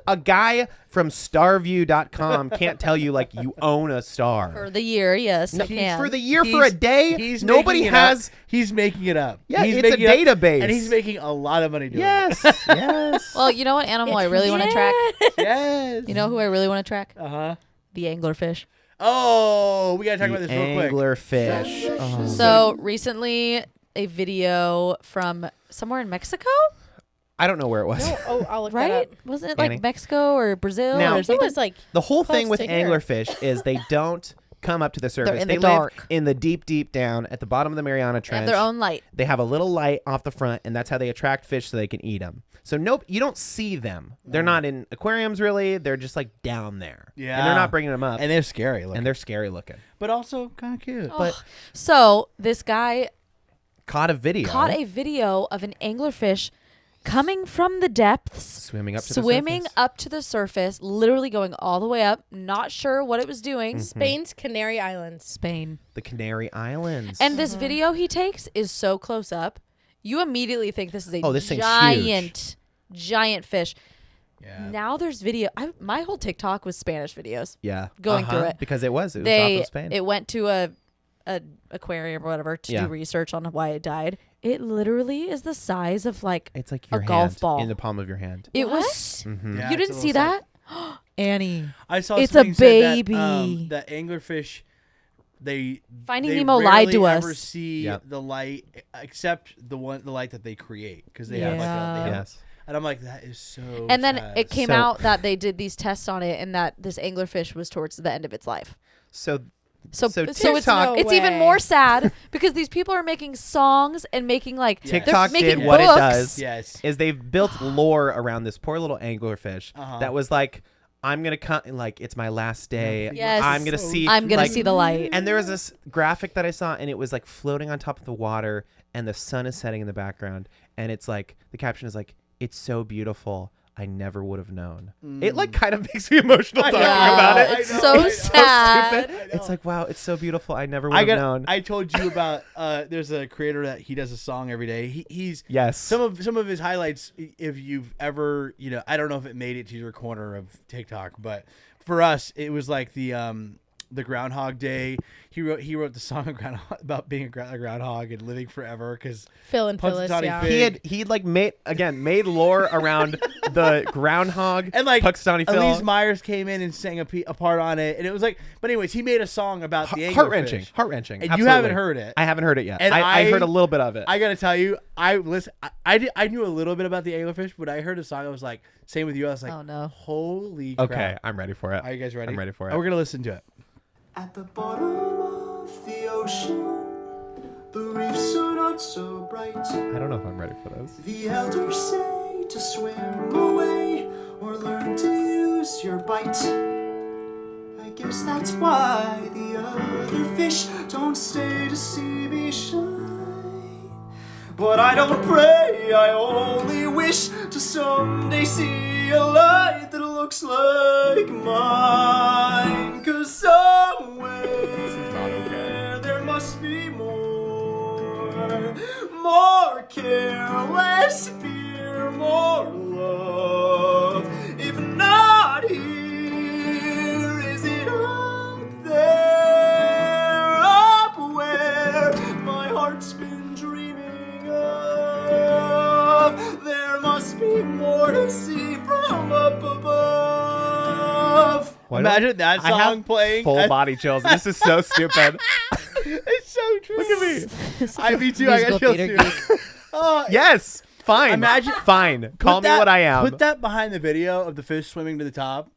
S1: a guy from starview.com can't tell you like you own a star.
S4: For the year, yes,
S1: No,
S4: it can.
S1: for the year, for a day,
S3: He's
S1: nobody
S3: making it up.
S1: has.
S3: He's making it up.
S1: Yeah,
S3: he's
S1: it's a
S3: making it up,
S1: database.
S3: and he's making a lot of money doing
S1: Yes,
S3: it.
S1: yes.
S4: Well, you know what animal I really want to track?
S3: Yes.
S4: You know who I really want to track?
S3: Uh-huh.
S4: The anglerfish.
S3: Oh, we gotta talk about this real quick.
S1: Anglerfish. Oh.
S4: So recently, a video from somewhere in Mexico,
S1: I don't know where it was.
S2: No, oh, I'll look
S4: right?
S2: that up.
S4: Wasn't it
S1: Annie?
S4: like Mexico or Brazil
S1: Now-
S4: or
S2: I think
S4: something?
S2: it was like
S1: The whole thing
S2: Close
S1: with
S2: to here.
S1: anglerfish is they don't come up to the surface.
S4: in
S1: they
S4: the
S1: live
S4: dark.
S1: in the deep, deep down at the bottom of the Mariana
S4: They
S1: Trench.
S4: have their own light.
S1: They have a little light off the front, and that's how they attract fish so they can eat them. So nope, you don't see them. They're not in aquariums really. They're just like down there.
S3: Yeah.
S1: And they're not bringing them up.
S3: And they're scary looking.
S1: And they're scary looking.
S3: but also kind of cute.
S1: But
S4: So this guy
S1: caught a video.
S4: caught a video of an anglerfish coming from the depths,
S1: swimming up to
S4: swimming
S1: the surface.
S4: up to the surface, literally going all the way up, not sure what it was doing.
S1: Mm-hmm.
S2: Spain's Canary Islands.
S4: Spain.
S1: The Canary Islands.
S4: And this video he takes is so close up, you immediately think this is a
S1: Oh, this thing's
S4: giant fish.
S3: yeah.
S4: Now there's video. My whole TikTok was Spanish videos.
S1: yeah.
S4: going through it.
S1: Because it was off of Spain.
S4: It went to a aquarium or whatever to
S1: Yeah.
S4: do research on why it died. It literally is the size of like
S1: It's like
S4: a
S1: your
S4: golf
S1: hand
S4: ball.
S1: in the palm of your hand.
S4: it
S2: What?
S4: was.
S1: Mhm.
S3: Yeah,
S4: You
S3: it's
S4: didn't
S3: a
S4: see
S3: little size.
S4: that, Annie?
S3: I saw
S4: It's
S3: something
S4: a
S3: said
S4: baby.
S3: that anglerfish, they
S4: Finding
S3: they
S4: Nemo lied to
S3: rarely ever
S4: us.
S3: see
S1: Yep.
S3: the light except the light that they create because they have like
S4: Yeah.
S3: they have,
S1: Yes.
S3: and I'm like that is so.
S4: And then
S3: sad.
S4: it came
S1: So-
S4: out that they did these tests on it, and that this anglerfish was towards the end of its life.
S1: So
S4: So
S1: So
S4: it's
S1: TikTok-
S4: it's even
S2: way.
S4: more sad because these people are making songs and making like
S3: Yeah.
S4: they're
S1: TikTok
S4: making
S1: did what it
S4: books.
S1: does.
S3: yes.
S1: is they've built lore around this poor little anglerfish
S3: Uh-huh.
S1: that was like, I'm gonna come, like it's my last day.
S4: Yes.
S1: I'm gonna see.
S4: I'm gonna
S1: like-
S4: see the light.
S1: And there was this graphic that I saw, and it was like floating on top of the water, and the sun is setting in the background, and it's like the caption is like, "It's so beautiful. I never would have known." It like kind of makes me emotional talking
S4: Yeah,
S1: about it.
S4: it's
S3: I know,
S4: so
S3: I know.
S4: sad.
S1: Stupid. It's like, wow, it's so beautiful. I never would
S3: I
S1: have
S3: got.
S1: known.
S3: I told you about. There's a creator that he does a song every day. He's
S1: Yes.
S3: some of his highlights. If you've ever, I don't know if it made it to your corner of TikTok, but for us, it was like the the Groundhog Day. He wrote the song about being a groundhog and living forever because
S2: Phil and Phyllis, yeah.
S1: He'd like made lore around the groundhog
S3: and like
S1: Puxatawny Phil.
S3: Elise Myers came in and sang a part on it, and it was like. But anyways, he made a song about the anglerfish.
S1: Heart-wrenching.
S3: And
S1: Absolutely.
S3: you haven't heard it.
S1: I haven't heard it yet.
S3: And
S1: I heard a little bit of it.
S3: I gotta tell you, I knew a little bit about the anglerfish, but I heard a song. I was like, same with you. I was like,
S4: Oh, no.
S3: holy crap.
S1: Okay, I'm ready for it.
S3: Are you guys ready?
S1: I'm ready for it.
S3: Oh, we're gonna listen to it.
S5: At the bottom of the ocean, the reefs are not so bright.
S1: I don't know if I'm ready for this.
S5: The elders say to swim away or learn to use your bite. I guess that's why the other fish don't stay to see me shine. But I don't pray, I only wish to someday see a light that looks like mine. 'Cause somewhere there must be more care, less fear, more love. If not here, is it up there, up where my heart's been dreaming of? There must be more to see from up above.
S3: Imagine that song playing.
S1: Full body chills. This is so stupid.
S3: It's so true.
S1: Look at me.
S3: Me too. I got chills too.
S1: Yes. Fine.
S3: Imagine-
S1: Fine. Call me what I am.
S3: Put that behind the video of the fish swimming to the top,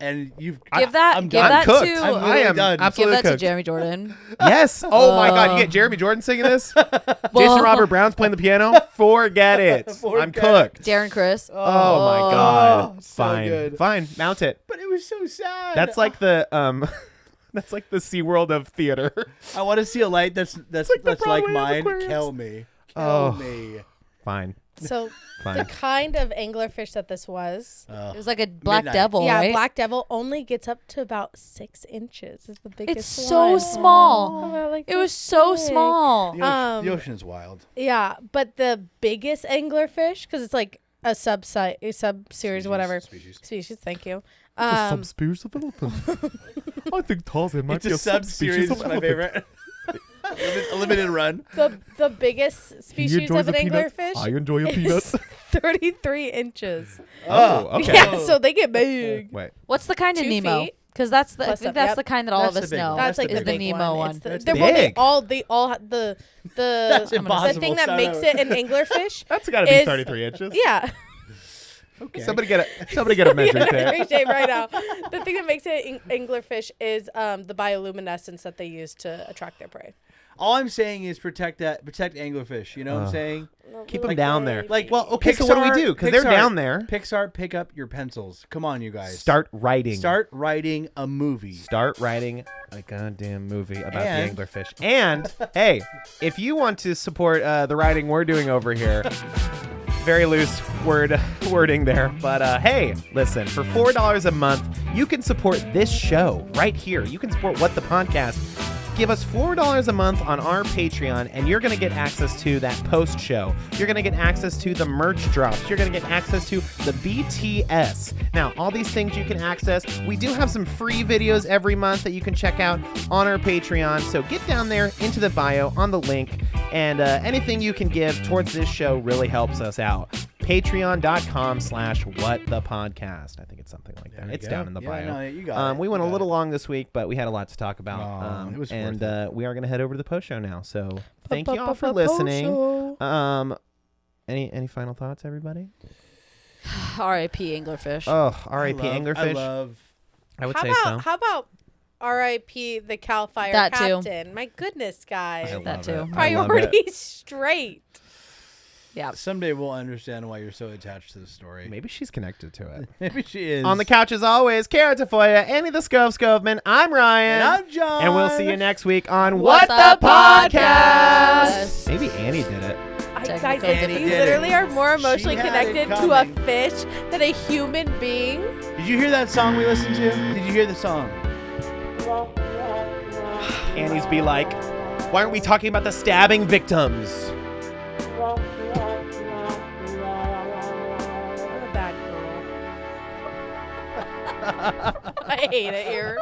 S3: and you've
S4: Give that.
S3: I'm
S4: Give
S3: done.
S4: that
S1: cooked.
S4: to.
S3: I'm
S1: I am
S3: done.
S4: Give
S1: absolutely
S4: that to
S1: cooked.
S4: Jeremy Jordan.
S1: Yes. Oh my God. You get Jeremy Jordan singing this? Jason Robert Brown's playing the piano? Forget it. I'm cooked.
S4: Darren Chris.
S1: Oh my God.
S3: so
S1: Fine.
S3: good.
S1: Fine. Mount it.
S3: But it was so sad.
S1: That's like the that's like the SeaWorld of theater.
S3: I want to see a light that's
S1: like the
S3: like
S1: Broadway of
S3: mine.
S1: aquariums.
S3: Kill me.
S1: Oh.
S3: Kill me.
S1: Fine.
S2: So
S1: Fine.
S2: the kind of anglerfish that this was,
S4: It was like a black
S3: Midnight.
S4: devil,
S2: yeah,
S4: right?
S2: black devil only gets up to about 6 inches. Is the biggest
S4: It's so
S2: one.
S4: small.
S2: About, like,
S4: It was
S2: this
S4: so
S2: big.
S4: small.
S3: The ocean is wild.
S2: Yeah, but the biggest anglerfish, because it's like a sub-series, whatever. Species, thank you.
S1: Subspecies of elephant. I think Tarzan might
S3: It's
S1: be
S3: a
S1: a
S3: sub-series.
S1: subspecies of
S3: My
S1: elephant.
S3: favorite. A limited run.
S2: The biggest
S1: He
S2: species
S1: enjoys
S2: of an
S1: a peanut.
S2: anglerfish
S1: I enjoy a
S2: is
S1: peanut.
S2: 33 inches.
S1: Oh, okay.
S2: Yeah, so they get big.
S1: Wait.
S4: What's the kind of
S2: 2
S4: Nemo?
S2: feet.
S4: Because that's the I
S2: Plus
S4: think
S2: up,
S4: that's
S2: yep.
S4: the kind that all
S3: That's
S4: of us
S3: the big
S4: know.
S3: one.
S2: That's like
S3: the
S2: the
S4: is the
S2: big
S4: Nemo one.
S2: It's the,
S3: That's
S2: they're-
S3: the
S2: well, they
S1: big.
S2: all have the
S3: That's
S2: the
S3: impossible.
S2: thing that
S3: Shout
S2: makes
S3: out.
S2: it an anglerfish.
S1: That's got to be
S2: is-
S1: 33 inches.
S2: Yeah.
S3: Okay.
S1: Somebody get a measuring tape.
S2: Measuring tape right now. The thing that makes it anglerfish is the bioluminescence that they use to attract their prey.
S3: All I'm saying is protect anglerfish. You know what I'm saying?
S1: Keep them down there.
S3: Like,
S1: well, okay, so what do we do? Because they're
S3: Pixar-
S1: down there.
S3: Pixar, pick up your pencils. Come on, you guys.
S1: Start writing.
S3: Start writing a movie.
S1: Start writing a goddamn movie about
S3: And-
S1: the anglerfish. And, hey, if you want to support the writing we're doing over here, very loose wording there. But, hey, listen, for $4 a month, you can support this show right here. You can support What the Podcast. Give us $4 a month on our Patreon, and you're going to get access to that post show. You're going to get access to the merch drops. You're going to get access to the BTS. Now, all these things you can access. We do have some free videos every month that you can check out on our Patreon. So get down there into the bio on the link, and anything you can give towards this show really helps us out. Patreon.com/whatthepodcast. I think it's something like that.
S3: There you
S1: It's
S3: go.
S1: down in the
S3: Yeah,
S1: bio.
S3: no, you got it.
S1: We went
S3: You
S1: a
S3: got
S1: little
S3: it.
S1: long this week, but we had a lot to talk about.
S3: It was worth
S1: and
S3: it.
S1: we are going to head over to the post show now. So thank you all for listening. Any final thoughts, everybody?
S4: R.I.P. Anglerfish.
S1: Oh, R.I.P. Anglerfish. I would say so.
S2: How about R.I.P. the Cal Fire
S4: That too.
S2: Captain? My goodness, guys.
S1: I love
S4: that too.
S1: it. I love it.
S2: Priorities straight.
S4: Yeah.
S3: Someday we'll understand why you're so attached to the story.
S1: Maybe she's connected to it.
S3: Maybe she is.
S1: On the couch as always, Cara Tafolla, Annie the Skovmand, I'm Ryan.
S3: And I'm John.
S1: And we'll see you next week on
S4: What
S1: What the
S4: the
S1: Podcast.
S4: Podcast.
S1: Maybe Annie did it.
S2: Guys,
S4: Technical
S2: you
S3: difficulty.
S2: literally are more emotionally
S3: She had it
S2: connected to a
S3: coming.
S2: fish than a human being.
S3: Did you hear that song we listened to? Did you hear the song?
S1: Annie's be like, why aren't we talking about the stabbing victims?
S2: I'm a bad girl. I hate it here.